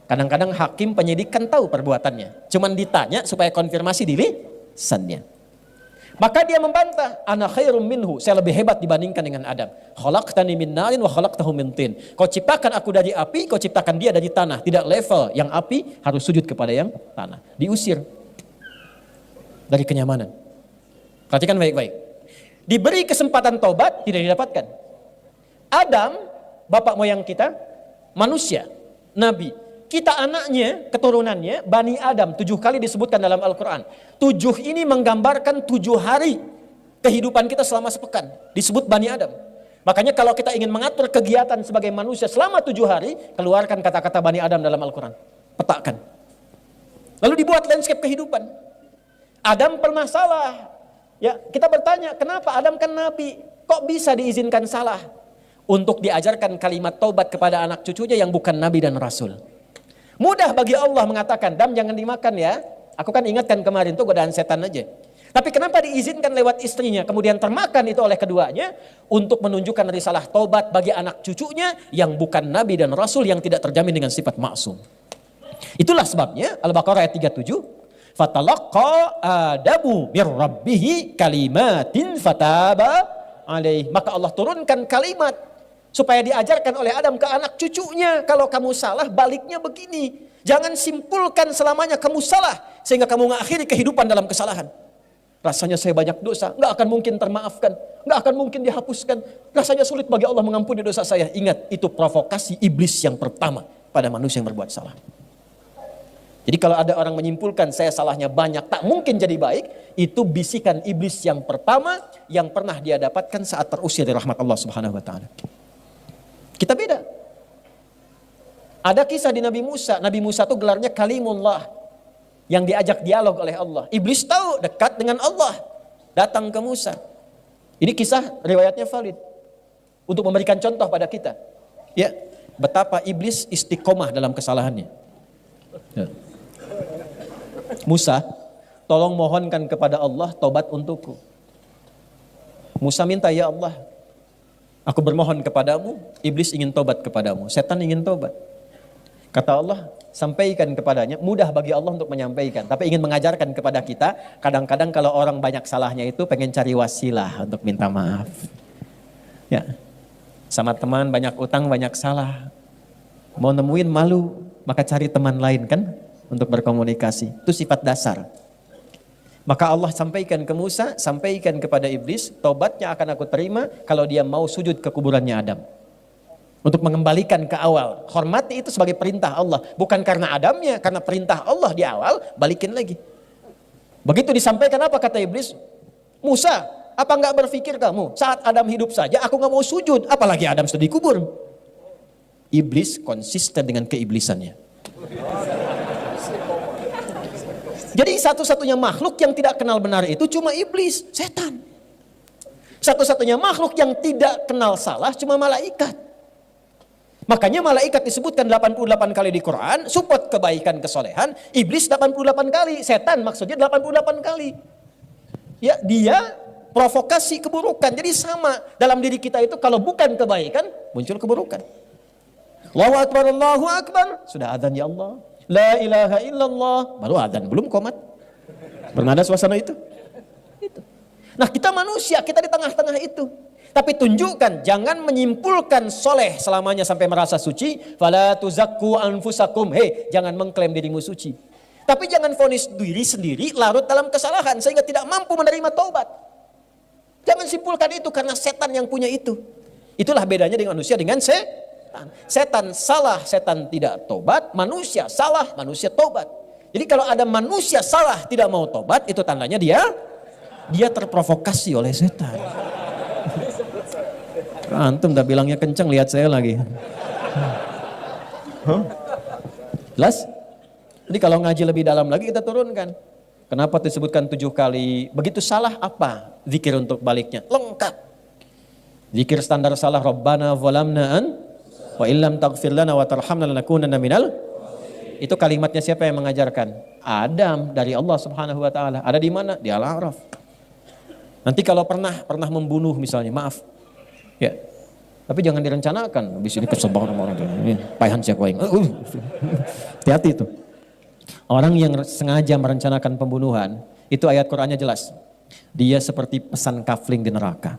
Kadang-kadang hakim penyidik kan tahu perbuatannya. Cuman ditanya supaya konfirmasi di lisannya. Maka dia membantah, ana khairum minhu, saya lebih hebat dibandingkan dengan Adam. Khalaqtani min narin wa khalaqtahu min tin. Kau ciptakan aku dari api, kau ciptakan dia dari tanah. Tidak level, yang api harus sujud kepada yang tanah. Diusir dari kenyamanan. Perhatikan baik-baik. Diberi kesempatan taubat, tidak didapatkan. Adam, bapak moyang kita, manusia, nabi. Kita anaknya, keturunannya, Bani Adam, 7 kali disebutkan dalam Al-Quran. 7 ini menggambarkan 7 hari kehidupan kita selama sepekan. Disebut Bani Adam. Makanya kalau kita ingin mengatur kegiatan sebagai manusia selama 7 hari, keluarkan kata-kata Bani Adam dalam Al-Quran. Petakan. Lalu dibuat landscape kehidupan. Adam pernah salah. Ya, kita bertanya, kenapa Adam kan nabi? Kok bisa diizinkan salah? Untuk diajarkan kalimat taubat kepada anak cucunya yang bukan nabi dan rasul. Mudah bagi Allah mengatakan, Dam jangan dimakan ya. Aku kan ingatkan kemarin tuh godaan setan aja. Tapi kenapa diizinkan lewat istrinya, kemudian termakan itu oleh keduanya? Untuk menunjukkan risalah taubat bagi anak cucunya yang bukan nabi dan rasul yang tidak terjamin dengan sifat maksum. Itulah sebabnya Al-Baqarah ayat 37. Fatalaqqa Adamu mir rabbih kalimatin fataba alaih. Maka Allah turunkan kalimat supaya diajarkan oleh Adam ke anak cucunya. Kalau kamu salah, baliknya begini. Jangan simpulkan selamanya kamu salah sehingga kamu mengakhiri kehidupan dalam kesalahan. Rasanya saya banyak dosa, nggak akan mungkin termaafkan, nggak akan mungkin dihapuskan. Rasanya sulit bagi Allah mengampuni dosa saya. Ingat, itu provokasi iblis yang pertama pada manusia yang berbuat salah. Jadi kalau ada orang menyimpulkan saya salahnya banyak, tak mungkin jadi baik, itu bisikan iblis yang pertama yang pernah dia dapatkan saat terusir dari rahmat Allah Subhanahu wa taala. Kita beda. Ada kisah di Nabi Musa. Nabi Musa itu gelarnya Kalimullah, yang diajak dialog oleh Allah. Iblis tahu dekat dengan Allah, datang ke Musa. Ini kisah riwayatnya valid untuk memberikan contoh pada kita. Ya, betapa iblis istiqomah dalam kesalahannya. Ya. Musa, tolong mohonkan kepada Allah taubat untukku. Musa minta, ya Allah, aku bermohon kepadamu, iblis ingin taubat kepadamu, setan ingin taubat. Kata Allah, sampaikan kepadanya. Mudah bagi Allah untuk menyampaikan, tapi ingin mengajarkan kepada kita, kadang-kadang kalau orang banyak salahnya itu pengen cari wasilah untuk minta maaf. Ya, sama teman banyak utang, banyak salah. Mau nemuin malu, maka cari teman lain kan untuk berkomunikasi. Itu sifat dasar. Maka Allah sampaikan ke Musa, sampaikan kepada iblis, tobatnya akan aku terima kalau dia mau sujud ke kuburannya Adam. Untuk mengembalikan ke awal. Hormati itu sebagai perintah Allah. Bukan karena Adamnya, karena perintah Allah di awal, balikin lagi. Begitu disampaikan apa kata iblis? Musa, apa enggak berpikir kamu? Saat Adam hidup saja aku enggak mau sujud, apalagi Adam sudah dikubur. Iblis konsisten dengan keiblisannya. Jadi satu-satunya makhluk yang tidak kenal benar itu cuma iblis, setan. Satu-satunya makhluk yang tidak kenal salah cuma malaikat. Makanya malaikat disebutkan 88 kali di Quran, support kebaikan kesolehan, iblis 88 kali, setan maksudnya 88 kali. Ya, dia provokasi keburukan. Jadi sama dalam diri kita itu kalau bukan kebaikan, muncul keburukan. Allahu Akbar, Allahu Akbar. Sudah adzan ya Allah. La ilaha illallah. Baru adzan, belum qomat. Pernah ada suasana itu? Itu. Nah kita manusia, kita di tengah-tengah itu. Tapi tunjukkan, jangan menyimpulkan soleh selamanya sampai merasa suci. Fala tuzakku anfusakum. Hei, jangan mengklaim dirimu suci. Tapi jangan vonis diri sendiri larut dalam kesalahan sehingga tidak mampu menerima taubat. Jangan simpulkan itu karena setan yang punya itu. Itulah bedanya dengan manusia dengan setan. Setan salah, setan tidak tobat. Manusia salah, manusia tobat. Jadi kalau ada manusia salah tidak mau tobat, itu tandanya dia terprovokasi oleh setan. Antum udah bilangnya kenceng, lihat saya lagi. Jelas? Jadi kalau ngaji lebih dalam lagi kita turunkan. Kenapa disebutkan 7 kali? Begitu salah apa? Zikir untuk baliknya. Lengkap. Zikir standar salah. Rabbana zalamna wa illam taghfir lana wa tarhamna lanakunanna minal. Itu kalimatnya siapa yang mengajarkan? Adam dari Allah Subhanahu wa taala. Ada di mana? Di Al-A'raf. Nanti kalau pernah membunuh misalnya, maaf. Ya. Tapi jangan direncanakan. Habis ini kesel banget sama orang itu. Paihan siapa yang. Hati-hati itu. Orang yang sengaja merencanakan pembunuhan, itu ayat Qur'annya jelas. Dia seperti pesan kafling di neraka.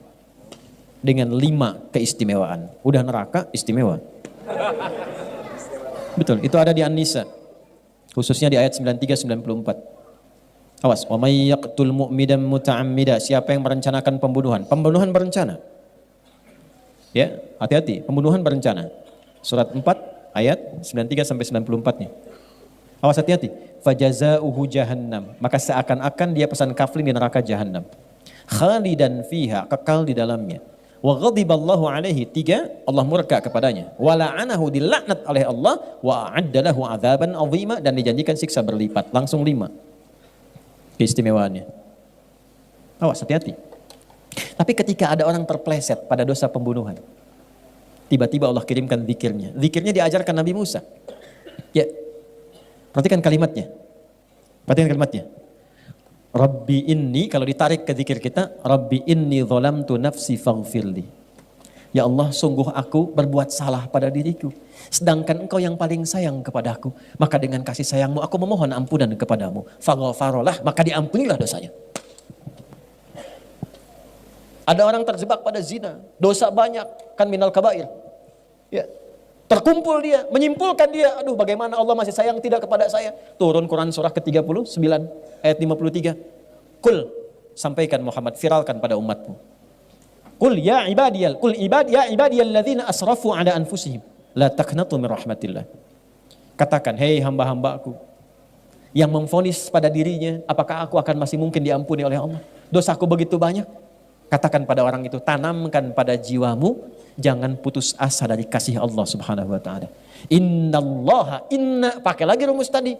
Dengan 5 keistimewaan. Udah neraka, istimewa. Betul, itu ada di An-Nisa. Khususnya di ayat 93-94. Awas, wa may yaqtul mu'midan muta'ammida. Siapa yang merencanakan pembunuhan? Pembunuhan berencana. Ya, hati-hati, pembunuhan berencana. Surat 4 ayat 93-94-nya. Awas, hati-hati. Fajazauhu jahannam. Maka seakan-akan dia pesan kafling di neraka jahannam. Khalidan fiha, kekal di dalamnya. Wa ghadiballahu alaihi, 3, Allah murka kepadanya. Wa la'anahu, dilaknat oleh Allah. Wa a'adda lahu adzaban 'azima, dan dijanjikan siksa berlipat. Langsung 5 keistimewaannya. Awas, hati-hati. Tapi ketika ada orang terpleset pada dosa pembunuhan, tiba-tiba Allah kirimkan zikirnya. Zikirnya diajarkan Nabi Musa. Ya, perhatikan kalimatnya. Rabbi inni, kalau ditarik ke zikir kita, Rabbi inni zalamtu nafsi faghfirli. Ya Allah, sungguh aku berbuat salah pada diriku. Sedangkan engkau yang paling sayang kepadaku. Maka dengan kasih sayangmu aku memohon ampunan kepadamu. Faghfarolah, maka diampunilah dosanya. Ada orang terjebak pada zina. Dosa banyak, kan minal kabair. Ya. Terkumpul dia, menyimpulkan dia, aduh bagaimana Allah masih sayang tidak kepada saya. Turun Quran surah ke-39 ayat 53. Kul, sampaikan Muhammad, viralkan pada umatmu. Kul ya ibadiyalladzina asrafu ala anfusihim la taqnatu min rahmatillah. Katakan, hei hamba-hambaku yang memvonis pada dirinya, apakah aku akan masih mungkin diampuni oleh Allah? Dosaku begitu banyak. Katakan pada orang itu, tanamkan pada jiwamu, jangan putus asa dari kasih Allah Subhanahu wa taala. Inna, pakai lagi rumus tadi.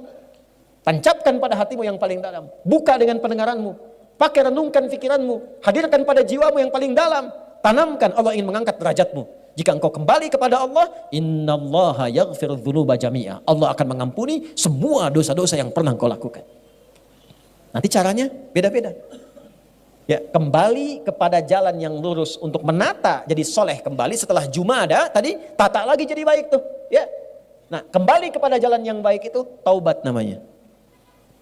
Tancapkan pada hatimu yang paling dalam. Buka dengan pendengaranmu. Pakai renungkan pikiranmu. Hadirkan pada jiwamu yang paling dalam. Tanamkan, Allah ingin mengangkat derajatmu. Jika engkau kembali kepada Allah, innallaha yaghfiru dzunuba jami'a. Allah akan mengampuni semua dosa-dosa yang pernah engkau lakukan. Nanti caranya beda-beda. Ya, kembali kepada jalan yang lurus untuk menata jadi soleh kembali setelah Jumada tadi, tata lagi jadi baik tuh. Ya. Nah, kembali kepada jalan yang baik itu taubat namanya.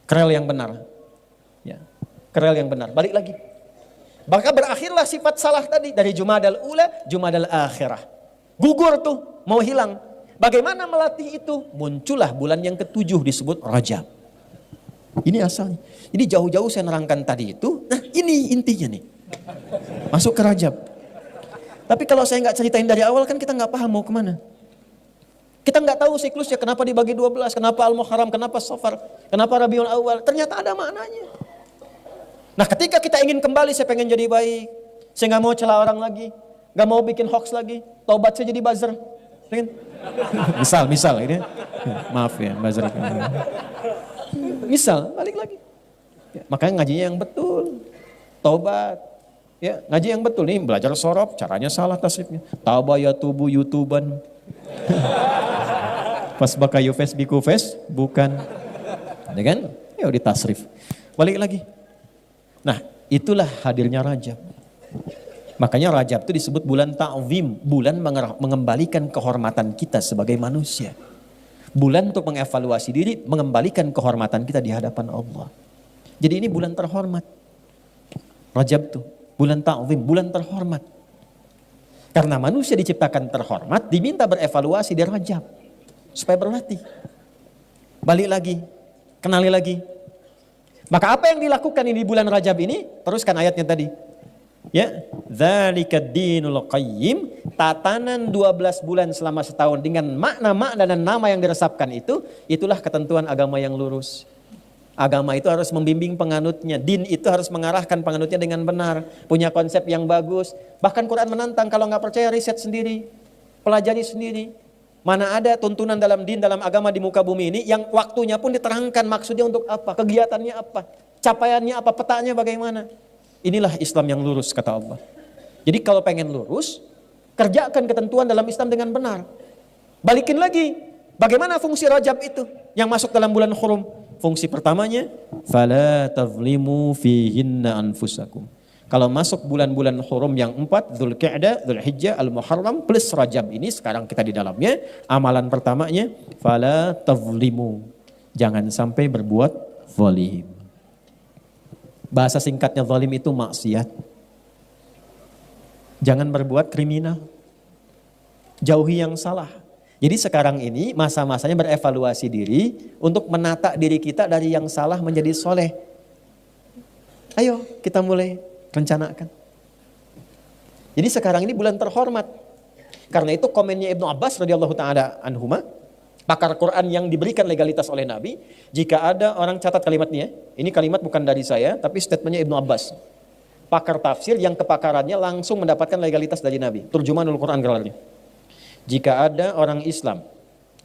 Kerel yang benar. Ya. Kerel yang benar. Balik lagi. Maka berakhirlah sifat salah tadi dari Jumadal Ula, Jumadal Akhirah. Gugur tuh, mau hilang. Bagaimana melatih itu? Muncullah bulan yang ketujuh disebut Rajab. Ini asalnya. Jadi jauh-jauh saya nerangkan tadi itu, nah ini intinya nih. Masuk ke Rajab. Tapi kalau saya nggak ceritain dari awal kan kita nggak paham mau kemana. Kita nggak tahu siklusnya, kenapa dibagi 12, kenapa Al-Muharram, kenapa Safar, kenapa Rabiul Awal. Ternyata ada maknanya. Nah ketika kita ingin kembali, saya pengen jadi baik. Saya nggak mau celah orang lagi. Nggak mau bikin hoax lagi. Taubat saya jadi buzzer. Misal ini. Maaf ya buzzer. Misal, balik lagi. Ya, makanya ngajinya yang betul. Taubat. Ya, ngaji yang betul nih, belajar sorob, caranya salah tasrifnya. Tabaya tubuh YouTuban. Pas baka yufes bikufes, bukan. Ya kan? Ya udah tasrif. Balik lagi. Nah, itulah hadirnya Rajab. Makanya Rajab itu disebut bulan ta'zim, bulan mengembalikan kehormatan kita sebagai manusia. Bulan untuk mengevaluasi diri, mengembalikan kehormatan kita di hadapan Allah. Jadi ini bulan terhormat. Rajab tuh, bulan ta'zim, bulan terhormat. Karena manusia diciptakan terhormat, diminta berevaluasi di Rajab. Supaya berlatih. Balik lagi, kenali lagi. Maka apa yang dilakukan ini di bulan Rajab ini? Teruskan ayatnya tadi. Ya, dzalika dinul qayyim, tatanan 12 bulan selama setahun dengan makna-makna dan nama yang diresapkan itu, itulah ketentuan agama yang lurus. Agama itu harus membimbing penganutnya, din itu harus mengarahkan penganutnya dengan benar, punya konsep yang bagus. Bahkan Quran menantang, kalau nggak percaya riset sendiri, pelajari sendiri. Mana ada tuntunan dalam din, dalam agama di muka bumi ini yang waktunya pun diterangkan maksudnya untuk apa, kegiatannya apa, capaiannya apa, petanya bagaimana. Inilah Islam yang lurus kata Allah. Jadi kalau pengen lurus, kerjakan ketentuan dalam Islam dengan benar. Balikin lagi, bagaimana fungsi Rajab itu yang masuk dalam bulan Hurum? Fungsi pertamanya, fala tazlimu fihinna anfusakum. Kalau masuk bulan-bulan Hurum yang 4, Dzulqa'dah, Dzulhijjah, Al-Muharram plus Rajab ini sekarang kita di dalamnya, amalan pertamanya, fala tazlimu. Jangan sampai berbuat zalim. Bahasa singkatnya zalim itu maksiat. Jangan berbuat kriminal. Jauhi yang salah. Jadi sekarang ini masa-masanya berevaluasi diri untuk menata diri kita dari yang salah menjadi soleh. Ayo kita mulai rencanakan. Jadi sekarang ini bulan terhormat. Karena itu komennya Ibnu Abbas radhiyallahu taala anhuma, pakar Quran yang diberikan legalitas oleh Nabi, jika ada orang catat kalimatnya, ini kalimat bukan dari saya, tapi statementnya Ibnu Abbas. Pakar tafsir yang kepakarannya langsung mendapatkan legalitas dari Nabi. Turjumanul Quran gelarnya. Jika ada orang Islam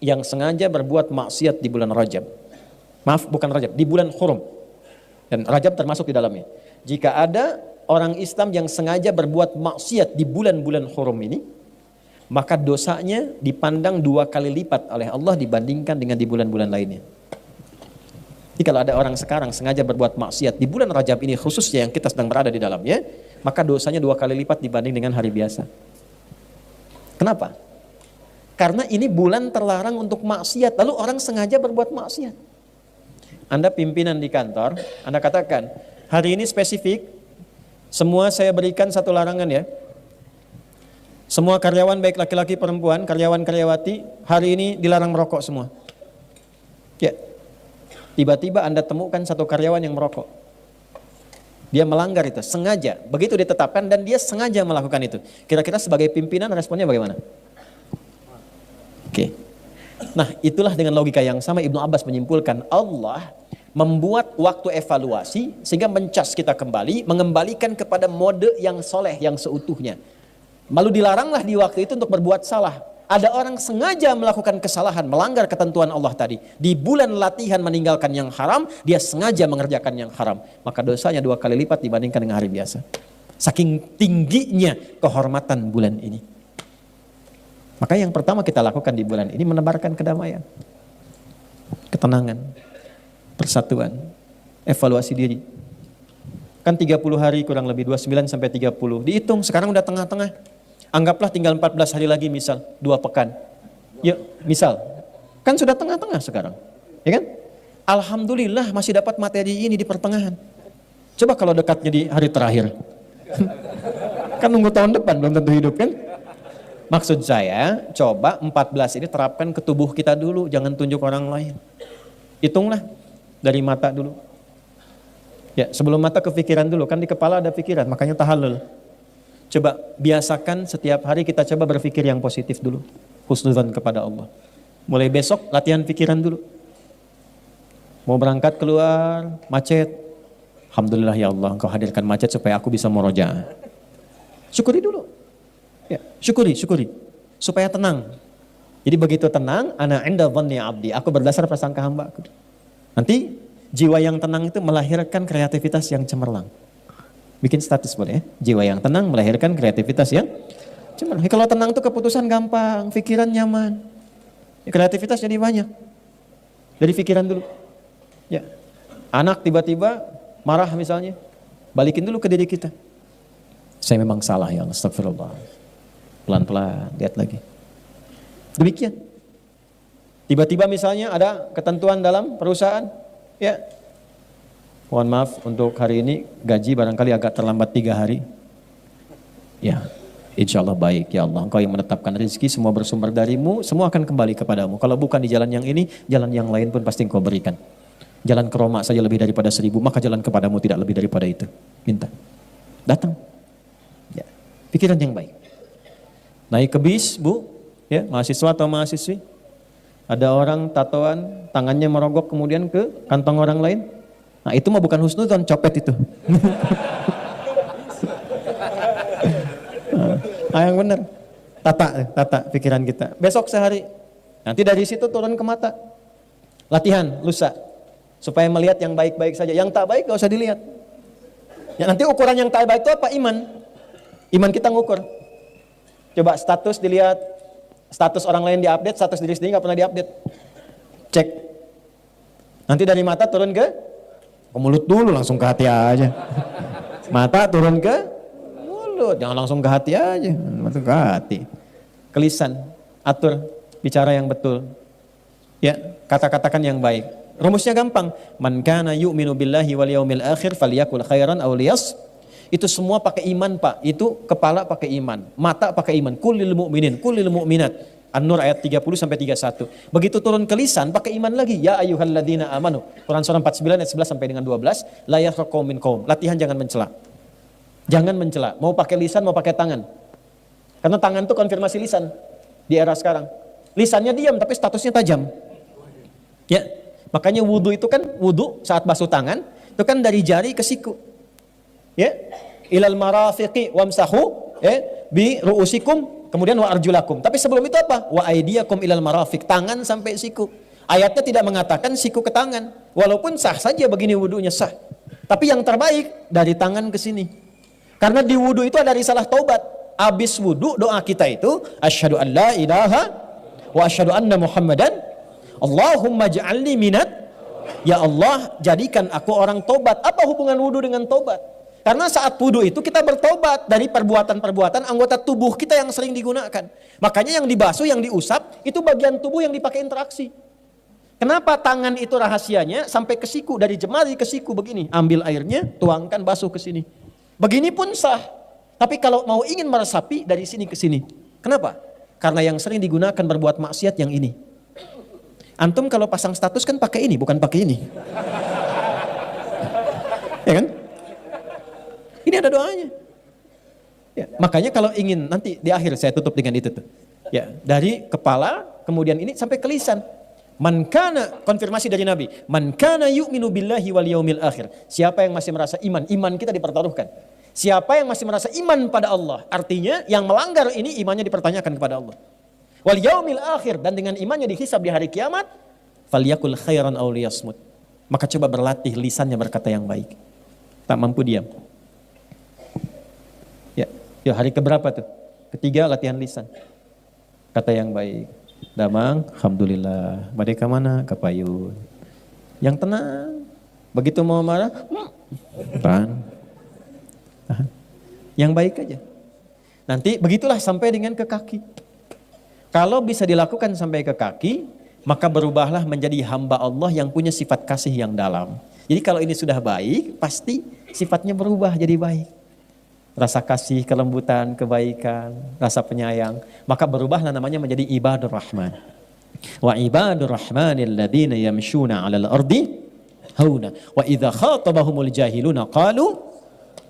yang sengaja berbuat maksiat di bulan Rajab, maaf bukan Rajab, di bulan Hurum, dan Rajab termasuk di dalamnya. Jika ada orang Islam yang sengaja berbuat maksiat di bulan-bulan Hurum ini, maka dosanya dipandang 2 kali lipat oleh Allah dibandingkan dengan di bulan-bulan lainnya. Jadi kalau ada orang sekarang sengaja berbuat maksiat di bulan Rajab ini khususnya yang kita sedang berada di dalamnya, maka dosanya 2 kali lipat dibanding dengan hari biasa. Kenapa? Karena ini bulan terlarang untuk maksiat, lalu orang sengaja berbuat maksiat. Anda pimpinan di kantor, Anda katakan, hari ini spesifik, semua saya berikan satu larangan ya. Semua karyawan baik laki-laki perempuan, karyawan-karyawati hari ini dilarang merokok semua. Ya. Tiba-tiba Anda temukan satu karyawan yang merokok. Dia melanggar itu, sengaja. Begitu ditetapkan dan dia sengaja melakukan itu. Kira-kira sebagai pimpinan responnya bagaimana? Oke. Nah, itulah dengan logika yang sama Ibnu Abbas menyimpulkan Allah membuat waktu evaluasi sehingga mencas kita kembali, mengembalikan kepada mode yang soleh, yang seutuhnya. Lalu dilaranglah di waktu itu untuk berbuat salah. Ada orang sengaja melakukan kesalahan, melanggar ketentuan Allah tadi. Di bulan latihan meninggalkan yang haram, dia sengaja mengerjakan yang haram. Maka dosanya 2 kali lipat dibandingkan dengan hari biasa. Saking tingginya kehormatan bulan ini. Maka yang pertama kita lakukan di bulan ini menebarkan kedamaian, ketenangan, persatuan, evaluasi diri. Kan 30 hari kurang lebih, 29 sampai 30. Dihitung, sekarang udah tengah-tengah. Anggaplah tinggal 14 hari lagi misal, 2 pekan. Yuk, misal. Kan sudah tengah-tengah sekarang. Ya kan? Alhamdulillah masih dapat materi ini di pertengahan. Coba kalau dekatnya di hari terakhir. Kan nunggu tahun depan, belum tentu hidup kan? Maksud saya, coba 14 ini terapkan ke tubuh kita dulu, jangan tunjuk orang lain. Hitunglah dari mata dulu. Ya, sebelum mata ke pikiran dulu, kan di kepala ada pikiran, makanya tahallul. Coba biasakan setiap hari kita coba berpikir yang positif dulu. Husnuzan kepada Allah. Mulai besok latihan pikiran dulu. Mau berangkat keluar, macet. Alhamdulillah ya Allah, Engkau hadirkan macet supaya aku bisa murojaah. Syukuri dulu. Ya, syukuri. Supaya tenang. Jadi begitu tenang, ana inda dhanni abdi. Aku berdasar prasangka hamba aku. Nanti jiwa yang tenang itu melahirkan kreativitas yang cemerlang. Bikin status boleh ya. Jiwa yang tenang melahirkan kreativitas yang cemerlang. Kalau tenang itu keputusan gampang, pikiran nyaman. Ya, kreativitas jadi banyak. Dari pikiran dulu. Ya. Anak tiba-tiba marah misalnya, balikin dulu ke diri kita. Saya memang salah ya Allah, astagfirullah. Pelan-pelan, lihat lagi. Demikian. Tiba-tiba misalnya ada ketentuan dalam perusahaan, ya. Mohon maaf untuk hari ini gaji barangkali agak terlambat 3 hari. Ya, insya Allah baik ya Allah. Engkau yang menetapkan rezeki, semua bersumber darimu, semua akan kembali kepadamu. Kalau bukan di jalan yang ini, jalan yang lain pun pasti Engkau berikan. Jalan ke Roma saja lebih daripada 1000, maka jalan kepadamu tidak lebih daripada itu. Minta. Datang. Ya. Pikiran yang baik. Naik ke bis, Bu, ya, mahasiswa atau mahasiswi. Ada orang tatoan, tangannya merogok kemudian ke kantong orang lain. Nah, itu mah bukan husnuzon, copet itu. Nah, yang benar. Tata pikiran kita. Besok sehari. Nanti dari situ turun ke mata. Latihan, lusa. Supaya melihat yang baik-baik saja. Yang tak baik gak usah dilihat. Ya, nanti ukuran yang tak baik itu apa? Iman. Iman kita ngukur. Coba status dilihat, status orang lain diupdate, status diri sendiri gak pernah diupdate. Cek. Nanti dari mata turun ke mulut dulu, langsung ke hati aja. Mata turun ke mulut, jangan langsung ke hati aja. Masuk ke hati. Ke lisan, atur, bicara yang betul. Ya, kata-katakan yang baik. Rumusnya gampang. Man kana yu'minu billahi wal yaumil akhir falyakul khairan aw liyas. Itu semua pakai iman, Pak. Itu kepala pakai iman, mata pakai iman. Kullil mu'minin, kullil mu'minat. An-Nur ayat 30 sampai 31. Begitu turun ke lisan pakai iman lagi. Ya ayyuhalladzina amanu. Quran surah 49 ayat 11 sampai dengan 12. La yakhaqum min qaum. Latihan jangan mencela. Jangan mencela. Mau pakai lisan, mau pakai tangan. Karena tangan itu konfirmasi lisan di era sekarang. Lisannya diam tapi statusnya tajam. Ya. Makanya wudu itu kan, wudu saat basuh tangan itu kan dari jari ke siku. Ya, ilal marafiqi wamsahu bi ru'usikum kemudian wa arjulakum. Tapi sebelum itu apa? Wa aydiyakum ilal marafiq, tangan sampai siku. Ayatnya tidak mengatakan siku ke tangan. Walaupun sah saja begini wudunya sah. Tapi yang terbaik dari tangan ke sini. Karena di wudu itu ada risalah taubat. Habis wudu doa kita itu asyhadu an la ilaha wa asyhadu anna muhammadan Allahumma ja'alni minat. Ya Allah, jadikan aku orang tobat. Apa hubungan wudu dengan tobat? Karena saat wudu itu kita bertobat dari perbuatan-perbuatan anggota tubuh kita yang sering digunakan. Makanya yang dibasuh, yang diusap, itu bagian tubuh yang dipakai interaksi. Kenapa tangan itu rahasianya sampai ke siku, dari jemari ke siku begini. Ambil airnya, tuangkan, basuh ke sini. Begini pun sah. Tapi kalau mau ingin meresapi, dari sini ke sini. Kenapa? Karena yang sering digunakan berbuat maksiat yang ini. Antum kalau pasang status kan pakai ini, bukan pakai ini. Ya kan? Ini ada doanya. Ya, makanya kalau ingin nanti di akhir saya tutup dengan itu tuh. Ya, dari kepala kemudian ini sampai ke lisan. Man kana, konfirmasi dari Nabi. Man kana yu'minu billahi wal yaumil akhir. Siapa yang masih merasa iman, iman kita dipertaruhkan. Siapa yang masih merasa iman pada Allah, artinya yang melanggar ini imannya dipertanyakan kepada Allah. Wal yaumil akhir, dan dengan imannya dihisab di hari kiamat, falyakul khairan aw liyasmut. Maka coba berlatih lisannya berkata yang baik. Tak mampu diam. Ya, hari keberapa tuh? Ketiga latihan lisan. Kata yang baik. Damang, alhamdulillah. Badai ke mana? Ke Payun. Yang tenang. Begitu mau marah, tahan. Yang baik aja. Nanti begitulah sampai dengan ke kaki. Kalau bisa dilakukan sampai ke kaki, maka berubahlah menjadi hamba Allah yang punya sifat kasih yang dalam. Jadi kalau ini sudah baik, pasti sifatnya berubah jadi baik. rasa kasih, kelembutan, kebaikan, rasa penyayang, maka berubahlah namanya menjadi ibadur rahman. Wa ibadur rahmanil ladzina yamshuna 'alal ardi hauna wa idza khatabahumul jahiluna qalu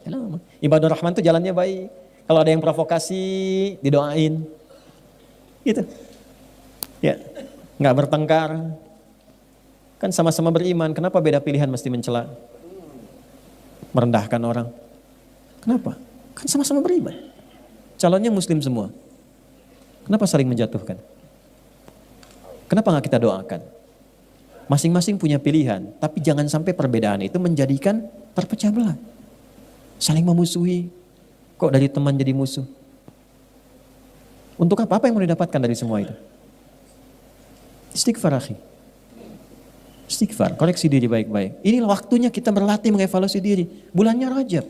salama. Ibadur rahman itu jalannya baik. Kalau ada yang provokasi, didoain. Gitu. Ya, enggak bertengkar. Kan sama-sama beriman, kenapa beda pilihan mesti mencela? Merendahkan orang. Kenapa? Kan sama-sama beriman. Calonnya muslim semua. Kenapa saling menjatuhkan? Kenapa nggak kita doakan? Masing-masing punya pilihan, tapi jangan sampai perbedaan itu menjadikan terpecah belah. Saling memusuhi. Kok dari teman jadi musuh? Untuk apa? Apa yang mau didapatkan dari semua itu? Istighfar, akhi. Istighfar, koreksi diri baik-baik. Ini waktunya kita berlatih mengevaluasi diri. Bulannya Rajab.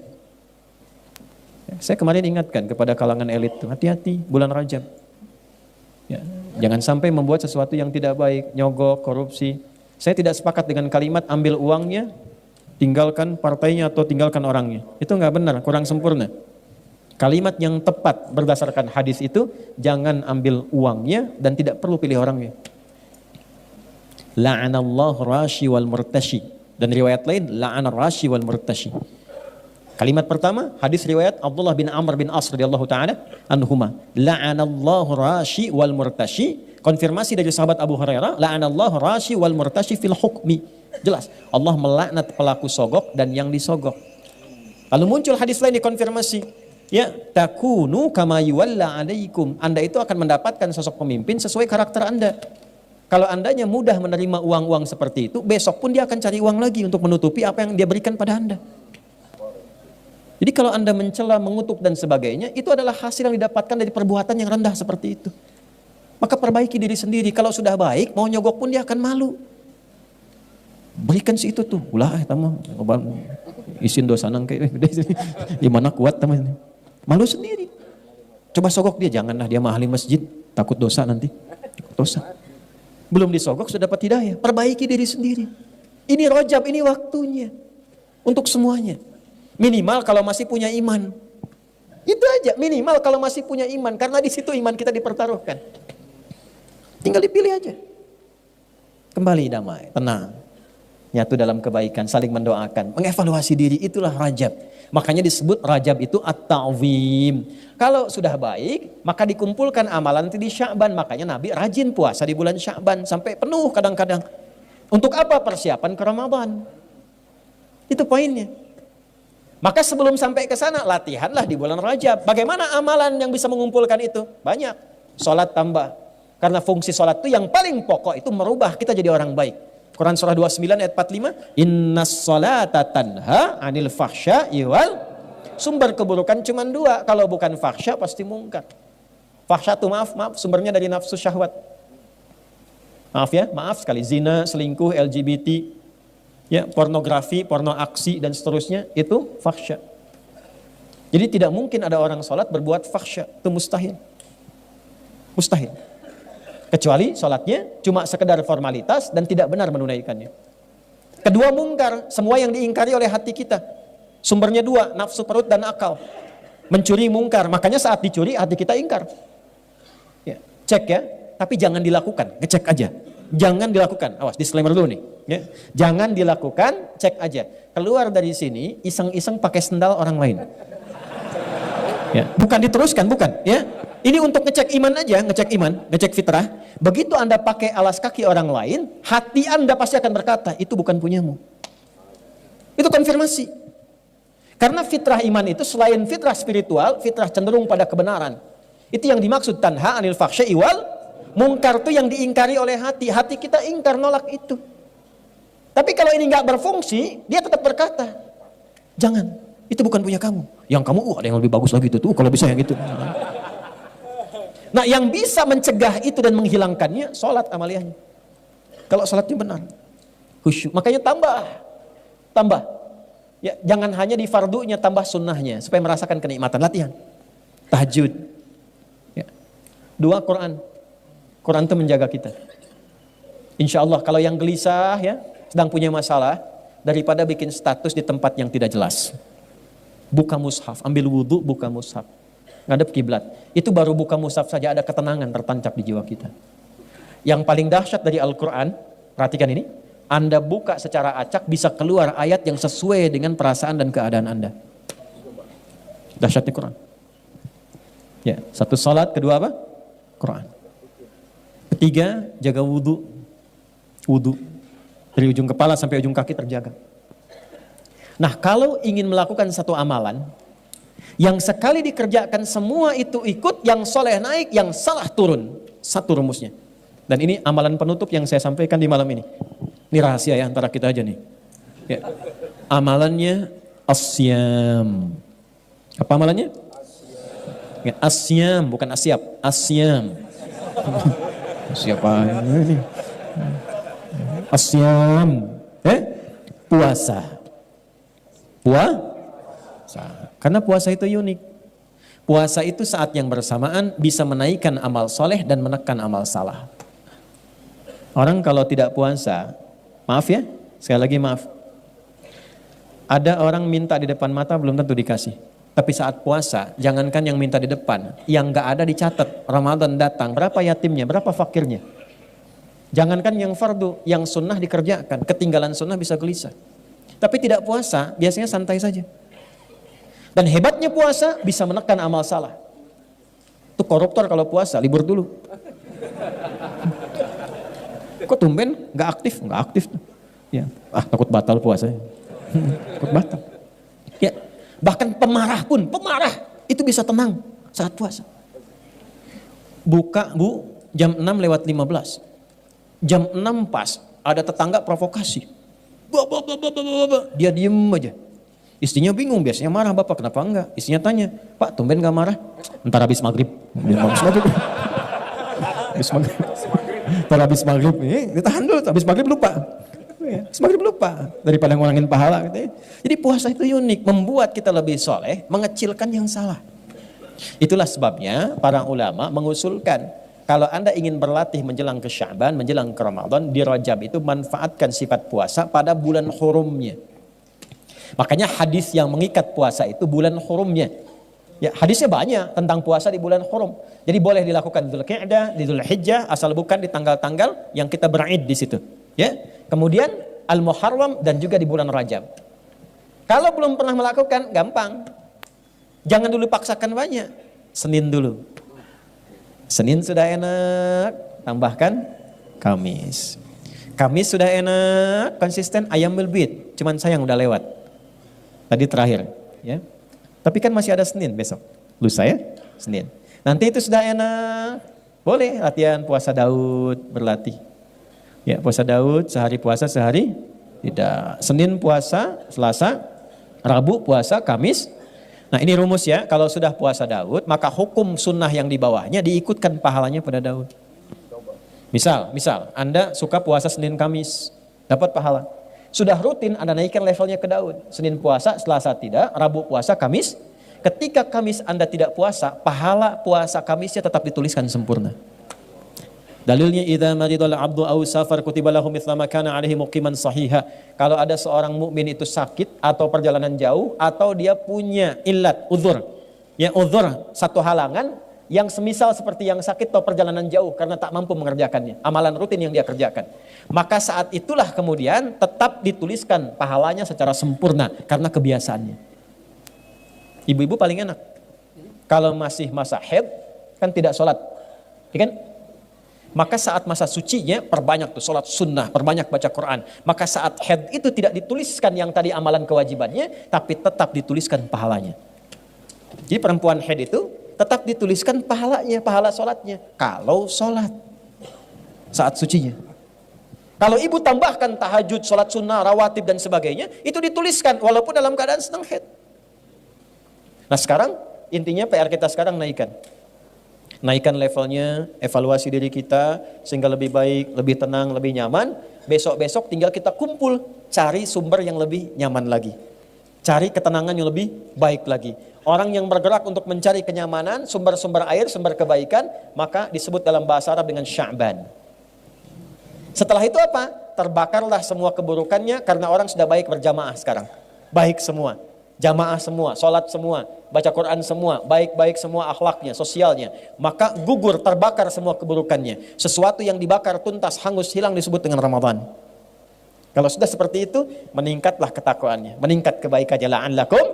Saya kemarin ingatkan kepada kalangan elit, hati-hati bulan Rajab. Ya, jangan sampai membuat sesuatu yang tidak baik, nyogok, korupsi. Saya tidak sepakat dengan kalimat ambil uangnya, tinggalkan partainya atau tinggalkan orangnya. Itu nggak benar, kurang sempurna. Kalimat yang tepat berdasarkan hadis itu, jangan ambil uangnya dan tidak perlu pilih orangnya. La'anallahu rashi wal murtashi. Dan riwayat lain, la'anar rashi wal murtashi. Kalimat pertama, hadis riwayat Abdullah bin Amr bin As radhiyallahu taala anhuma. La'anallahu rashi wal murtashi. Konfirmasi dari sahabat Abu Hurairah, la'anallahu rashi wal murtashi fil hukmi. Jelas, Allah melaknat pelaku sogok dan yang disogok. Lalu muncul hadis lain dikonfirmasi. Ya, takunu kama yuwalla alaikum. Anda itu akan mendapatkan sosok pemimpin sesuai karakter Anda. Kalau andanya mudah menerima uang-uang seperti itu, besok pun dia akan cari uang lagi untuk menutupi apa yang dia berikan pada Anda. Jadi kalau Anda mencela, mengutuk dan sebagainya, itu adalah hasil yang didapatkan dari perbuatan yang rendah seperti itu. Maka perbaiki diri sendiri. Kalau sudah baik, mau nyogok pun dia akan malu. Berikan si itu tuh. Ulah tamu, isin dosa nang kayak di mana kuat teman. Malu sendiri. Coba sogok dia, janganlah dia mahali masjid, takut dosa nanti. Dosa. Belum disogok sudah dapat hidayah. Perbaiki diri sendiri. Ini Rajab, ini waktunya untuk semuanya. Minimal kalau masih punya iman. Itu aja, minimal kalau masih punya iman. Karena di situ iman kita dipertaruhkan. Tinggal dipilih aja. Kembali damai, tenang. Nyatu dalam kebaikan, saling mendoakan. Mengevaluasi diri, itulah Rajab. Makanya disebut Rajab itu at-ta'zim. Kalau sudah baik, maka dikumpulkan amalan nanti di Sya'ban. Makanya Nabi rajin puasa di bulan Sya'ban. Sampai penuh kadang-kadang. Untuk apa? Persiapan ke Ramadan. Itu poinnya. Maka sebelum sampai ke sana, latihanlah di bulan Rajab. Bagaimana amalan yang bisa mengumpulkan itu? Banyak. Sholat tambah. Karena fungsi sholat itu yang paling pokok itu merubah kita jadi orang baik. Quran surah 29 ayat 45. Innas sholata tanha anil fahsya'i wal. Sumber keburukan cuma dua. Kalau bukan fahsya pasti mungkar. Fahsya itu maaf, sumbernya dari nafsu syahwat. Maaf ya, maaf sekali. Zina, selingkuh, LGBT, ya, pornografi, porno aksi dan seterusnya itu fahsya. Jadi tidak mungkin ada orang sholat berbuat fahsya, itu mustahil. Mustahil. Kecuali sholatnya cuma sekedar formalitas dan tidak benar menunaikannya. Kedua mungkar, semua yang diingkari oleh hati kita. Sumbernya dua, nafsu perut dan akal. Mencuri mungkar, makanya saat dicuri hati kita ingkar. Ya, cek ya, tapi jangan dilakukan, ngecek aja. Jangan dilakukan, awas disclaimer dulu nih. Ya. Jangan dilakukan, cek aja. Keluar dari sini, iseng-iseng pakai sendal orang lain. Ya. Bukan diteruskan, bukan. Ya. Ini untuk ngecek iman aja, ngecek iman, ngecek fitrah. Begitu Anda pakai alas kaki orang lain, hati Anda pasti akan berkata, itu bukan punyamu. Itu konfirmasi. Karena fitrah iman itu selain fitrah spiritual, fitrah cenderung pada kebenaran. Itu yang dimaksud tanha anil fahsya'i wal mungkar itu yang diingkari oleh hati. Hati kita ingkar nolak itu. Tapi kalau ini nggak berfungsi, dia tetap berkata, jangan, itu bukan punya kamu. Yang kamu, ada yang lebih bagus lagi itu tuh, kalau bisa yang itu. Nah, yang bisa mencegah itu dan menghilangkannya, sholat amaliyahnya. Kalau sholatnya benar, khusyuk. Makanya tambah. Ya, jangan hanya di fardunya, tambah sunnahnya supaya merasakan kenikmatan. Latihan, tahajud. Ya. 2, Quran. Quran itu menjaga kita. Insya Allah kalau yang gelisah ya, sedang punya masalah, daripada bikin status di tempat yang tidak jelas. Buka mushaf, ambil wudhu, buka mushaf. Ngadep kiblat. Itu baru buka mushaf saja ada ketenangan tertancap di jiwa kita. Yang paling dahsyat dari Al-Quran, perhatikan ini, Anda buka secara acak bisa keluar ayat yang sesuai dengan perasaan dan keadaan Anda. Dahsyatnya Quran. Ya, satu salat, kedua apa? Quran. Ketiga, jaga wudhu. Wudhu. Dari ujung kepala sampai ujung kaki terjaga. Nah, kalau ingin melakukan satu amalan, yang sekali dikerjakan semua itu ikut, yang soleh naik, yang salah turun. Satu rumusnya. Dan ini amalan penutup yang saya sampaikan di malam ini. Ini rahasia ya antara kita aja nih. Ya. Amalannya asyam. Apa amalannya? Ya, asyam, bukan asyap. Asyam. Siapa ini? Asyam. Puasa. Puasa. Karena puasa itu unik. Puasa itu saat yang bersamaan bisa menaikkan amal soleh dan menekan amal salah. Orang kalau tidak puasa, maaf ya, sekali lagi maaf. Ada orang minta di depan mata belum tentu dikasih. Tapi saat puasa, jangankan yang minta di depan, yang gak ada dicatat, Ramadan datang, berapa yatimnya, berapa fakirnya. Jangankan yang fardu, yang sunnah dikerjakan, ketinggalan sunnah bisa gelisah. Tapi tidak puasa, biasanya santai saja. Dan hebatnya puasa bisa menekan amal salah. Itu koruptor kalau puasa, libur dulu. Kok tumben gak aktif? Gak aktif. Ya. Takut batal puasa. Takut batal. Ya. Bahkan pemarah pun, pemarah itu bisa tenang saat puasa. Buka jam 6:15. Jam 6 pas ada tetangga provokasi. Dia diem aja. Istrinya bingung, biasanya marah, bapak kenapa enggak? Istrinya tanya, Pak tumben gak marah? Ntar habis maghrib. Ntar habis maghrib, ditahan dulu, habis maghrib lupa. Semakin lupa daripada ngurangin pahala gitu ya. Jadi puasa itu unik, membuat kita lebih soleh, mengecilkan yang salah. Itulah sebabnya para ulama mengusulkan kalau Anda ingin berlatih menjelang ke Sya'ban, menjelang ke Ramadan, di Rajab itu manfaatkan sifat puasa pada bulan hurumnya. Makanya hadis yang mengikat puasa itu bulan hurumnya. Ya, hadisnya banyak tentang puasa di bulan hurum. Jadi boleh dilakukan di Dzulqa'dah, di Dzulhijjah, asal bukan di tanggal-tanggal yang kita ber'id di situ. Ya. Kemudian Al-Muharram dan juga di bulan Rajab. Kalau belum pernah melakukan, gampang. Jangan dulu paksakan banyak. Senin dulu. Senin sudah enak, tambahkan Kamis. Kamis sudah enak, konsisten, Ayyamul Bid. Cuman sayang udah lewat. Tadi terakhir, ya. Tapi kan masih ada Senin besok. Lusa ya, Senin. Nanti itu sudah enak, boleh latihan puasa Daud, berlatih. Ya, puasa Daud, sehari puasa, sehari tidak. Senin puasa, Selasa, Rabu puasa, Kamis. Nah ini rumus ya, kalau sudah puasa Daud, maka hukum sunnah yang di bawahnya diikutkan pahalanya pada Daud. Misal, Anda suka puasa Senin Kamis, dapat pahala. Sudah rutin, Anda naikkan levelnya ke Daud. Senin puasa, Selasa tidak, Rabu puasa, Kamis. Ketika Kamis Anda tidak puasa, pahala puasa Kamisnya tetap dituliskan sempurna. Dalilnya idza maridal abdu aw safar kutiba lahu mithla ma kana alaihi muqiman sahiha. Kalau ada seorang mukmin itu sakit atau perjalanan jauh atau dia punya illat, uzur. Ya uzur, satu halangan yang semisal seperti yang sakit atau perjalanan jauh karena tak mampu mengerjakannya, amalan rutin yang dia kerjakan. Maka saat itulah kemudian tetap dituliskan pahalanya secara sempurna karena kebiasaannya. Ibu-ibu paling enak. Kalau masih masa haid kan tidak sholat. Ya kan? Maka saat masa sucinya perbanyak tuh sholat sunnah, perbanyak baca Quran. Maka saat haid itu tidak dituliskan yang tadi amalan kewajibannya, tapi tetap dituliskan pahalanya. Jadi perempuan haid itu tetap dituliskan pahalanya, pahala sholatnya. Kalau sholat saat sucinya. Kalau ibu tambahkan tahajud, sholat sunnah, rawatib dan sebagainya, itu dituliskan walaupun dalam keadaan sedang haid. Nah sekarang intinya PR kita sekarang naikkan levelnya, evaluasi diri kita sehingga lebih baik, lebih tenang, lebih nyaman. Besok-besok tinggal kita kumpul, cari sumber yang lebih nyaman lagi. Cari ketenangan yang lebih baik lagi. Orang yang bergerak untuk mencari kenyamanan, sumber-sumber air, sumber kebaikan, maka disebut dalam bahasa Arab dengan Sya'ban. Setelah itu apa? Terbakarlah semua keburukannya karena orang sudah baik berjamaah sekarang. Baik semua. jamaah semua, sholat semua, baca Quran semua, baik-baik semua akhlaknya, sosialnya, maka gugur, terbakar semua keburukannya. Sesuatu yang dibakar tuntas, hangus, hilang disebut dengan Ramadan. Kalau sudah seperti itu, meningkatlah ketakwaannya, meningkat kebaikannya, la'allakum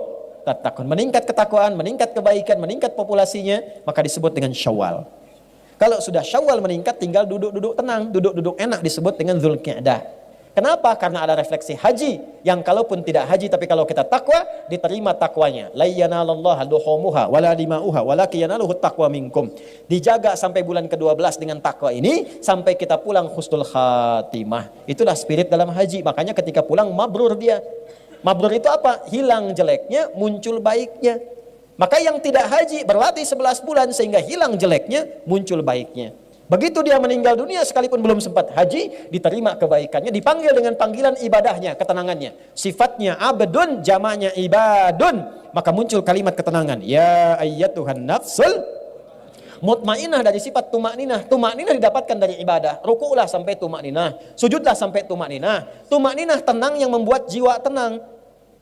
tattaqun. Meningkat ketakwaan, meningkat kebaikan, meningkat populasinya, maka disebut dengan Syawal. Kalau sudah Syawal meningkat, tinggal duduk-duduk tenang, duduk-duduk enak, disebut dengan Dzulqa'dah. Kenapa? Karena ada refleksi haji yang kalaupun tidak haji tapi kalau kita takwa diterima takwanya. La yanalallaha luhumuha wala dima'uha walakin yanaluhu taqwa minkum. Dijaga sampai bulan ke-12 dengan takwa ini sampai kita pulang husnul khatimah. Itulah spirit dalam haji. Makanya ketika pulang mabrur dia. Mabrur itu apa? Hilang jeleknya, muncul baiknya. Maka yang tidak haji berlatih 11 bulan sehingga hilang jeleknya, muncul baiknya. Begitu dia meninggal dunia sekalipun belum sempat haji, diterima kebaikannya, dipanggil dengan panggilan ibadahnya, ketenangannya. Sifatnya abdun, jamaknya ibadun. Maka muncul kalimat ketenangan. Ya ayyatuhan nafsul mutmainah, dari sifat tumakninah. Tumakninah didapatkan dari ibadah. Ruku'lah sampai tumakninah, sujudlah sampai tumakninah. Tumakninah tenang yang membuat jiwa tenang.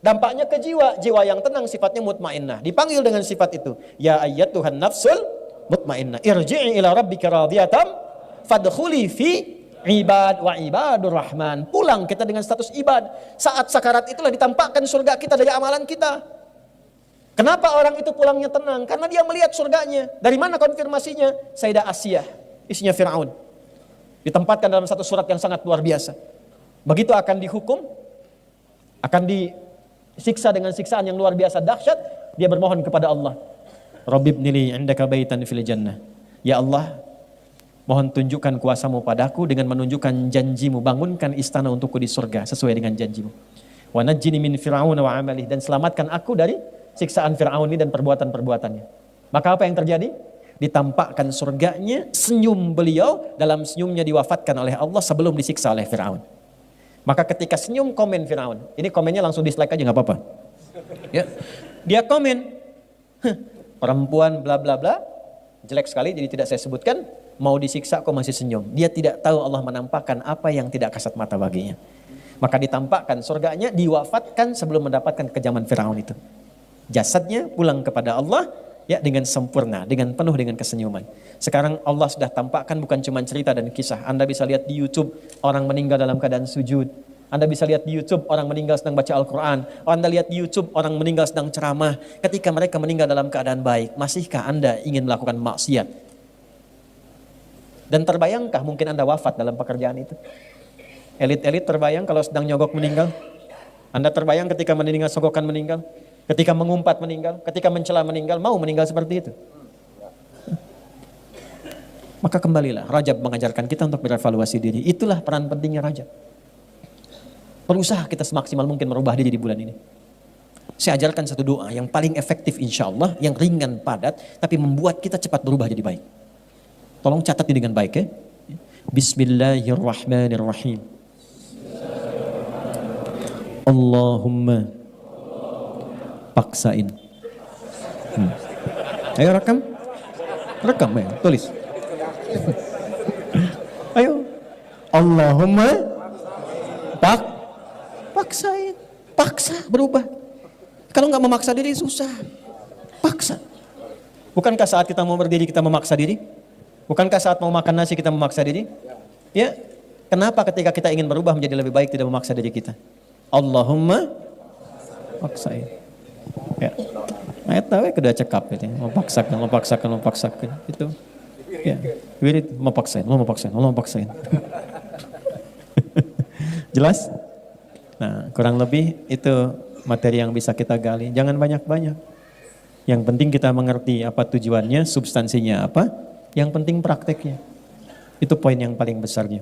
Dampaknya ke jiwa. Jiwa yang tenang sifatnya mutmainnah. Dipanggil dengan sifat itu. Ya ayyatuhan nafsul mutmainnah irji'i ila rabbika radiyatan fadkhuli fi ibad wa ibadur rahman. Pulang kita dengan status ibad. Saat sakarat itulah ditampakkan surga kita dari amalan kita. Kenapa orang itu pulangnya tenang? Karena dia melihat surganya. Dari mana konfirmasinya? Sayyidah Asiyah, istrinya Fir'aun, ditempatkan dalam satu surat yang sangat luar biasa. Begitu akan dihukum, akan disiksa dengan siksaan yang luar biasa dahsyat, dia bermohon kepada Allah, Rabbibnili indaka baitan fil jannah. Ya Allah, mohon tunjukkan kuasamu padaku dengan menunjukkan janjimu, bangunkan istana untukku di surga sesuai dengan janjimu. Wa najjini min fir'aun wa amalih, dan selamatkan aku dari siksaan Fir'aun ini dan perbuatan-perbuatannya. Maka apa yang terjadi? Ditampakkan surganya, senyum beliau, dalam senyumnya diwafatkan oleh Allah sebelum disiksa oleh Fir'aun. Maka ketika senyum komen Fir'aun, ini komennya langsung dislike aja nggak apa-apa. Ya. Dia komen, perempuan bla bla bla, jelek sekali jadi tidak saya sebutkan, mau disiksa kok masih senyum. Dia tidak tahu Allah menampakkan apa yang tidak kasat mata baginya. Maka ditampakkan surganya, diwafatkan sebelum mendapatkan kejaman Firaun itu. Jasadnya pulang kepada Allah ya dengan sempurna, dengan penuh dengan kesenyuman. Sekarang Allah sudah tampakkan bukan cuma cerita dan kisah. Anda bisa lihat di YouTube orang meninggal dalam keadaan sujud. Anda bisa lihat di YouTube orang meninggal sedang baca Al-Quran. Anda lihat di YouTube orang meninggal sedang ceramah. Ketika mereka meninggal dalam keadaan baik, masihkah Anda ingin melakukan maksiat? Dan terbayangkah mungkin Anda wafat dalam pekerjaan itu? Elit-elit terbayang kalau sedang nyogok meninggal? Anda terbayang ketika meninggal sogokan meninggal? Ketika mengumpat meninggal? Ketika mencela meninggal? Mau meninggal seperti itu? Maka kembalilah, Rajab mengajarkan kita untuk berevaluasi diri. Itulah peran pentingnya Rajab. Berusaha kita semaksimal mungkin merubah diri di bulan ini. Saya ajarkan satu doa yang paling efektif insya Allah, yang ringan, padat, tapi membuat kita cepat berubah jadi baik. Tolong catat ini dengan baik ya. Bismillahirrahmanirrahim. Allahumma paksain. Ayo rekam. Rekam ya, tulis. Ayo. Allahumma paksain. Paksa berubah. Kalau nggak memaksa diri susah. Paksa. Bukankah saat kita mau berdiri kita memaksa diri? Bukankah saat mau makan nasi kita memaksa diri? Ya. Kenapa ketika kita ingin berubah menjadi lebih baik tidak memaksa diri kita? Allahumma paksain. Ya. Ayat tahu kedua cekap itu. Memaksakan. Itu. Ya. Wirid memaksain. Allah memaksain. Jelas? Nah, kurang lebih itu materi yang bisa kita gali. Jangan banyak-banyak. Yang penting kita mengerti apa tujuannya, substansinya apa. Yang penting prakteknya. Itu poin yang paling besarnya.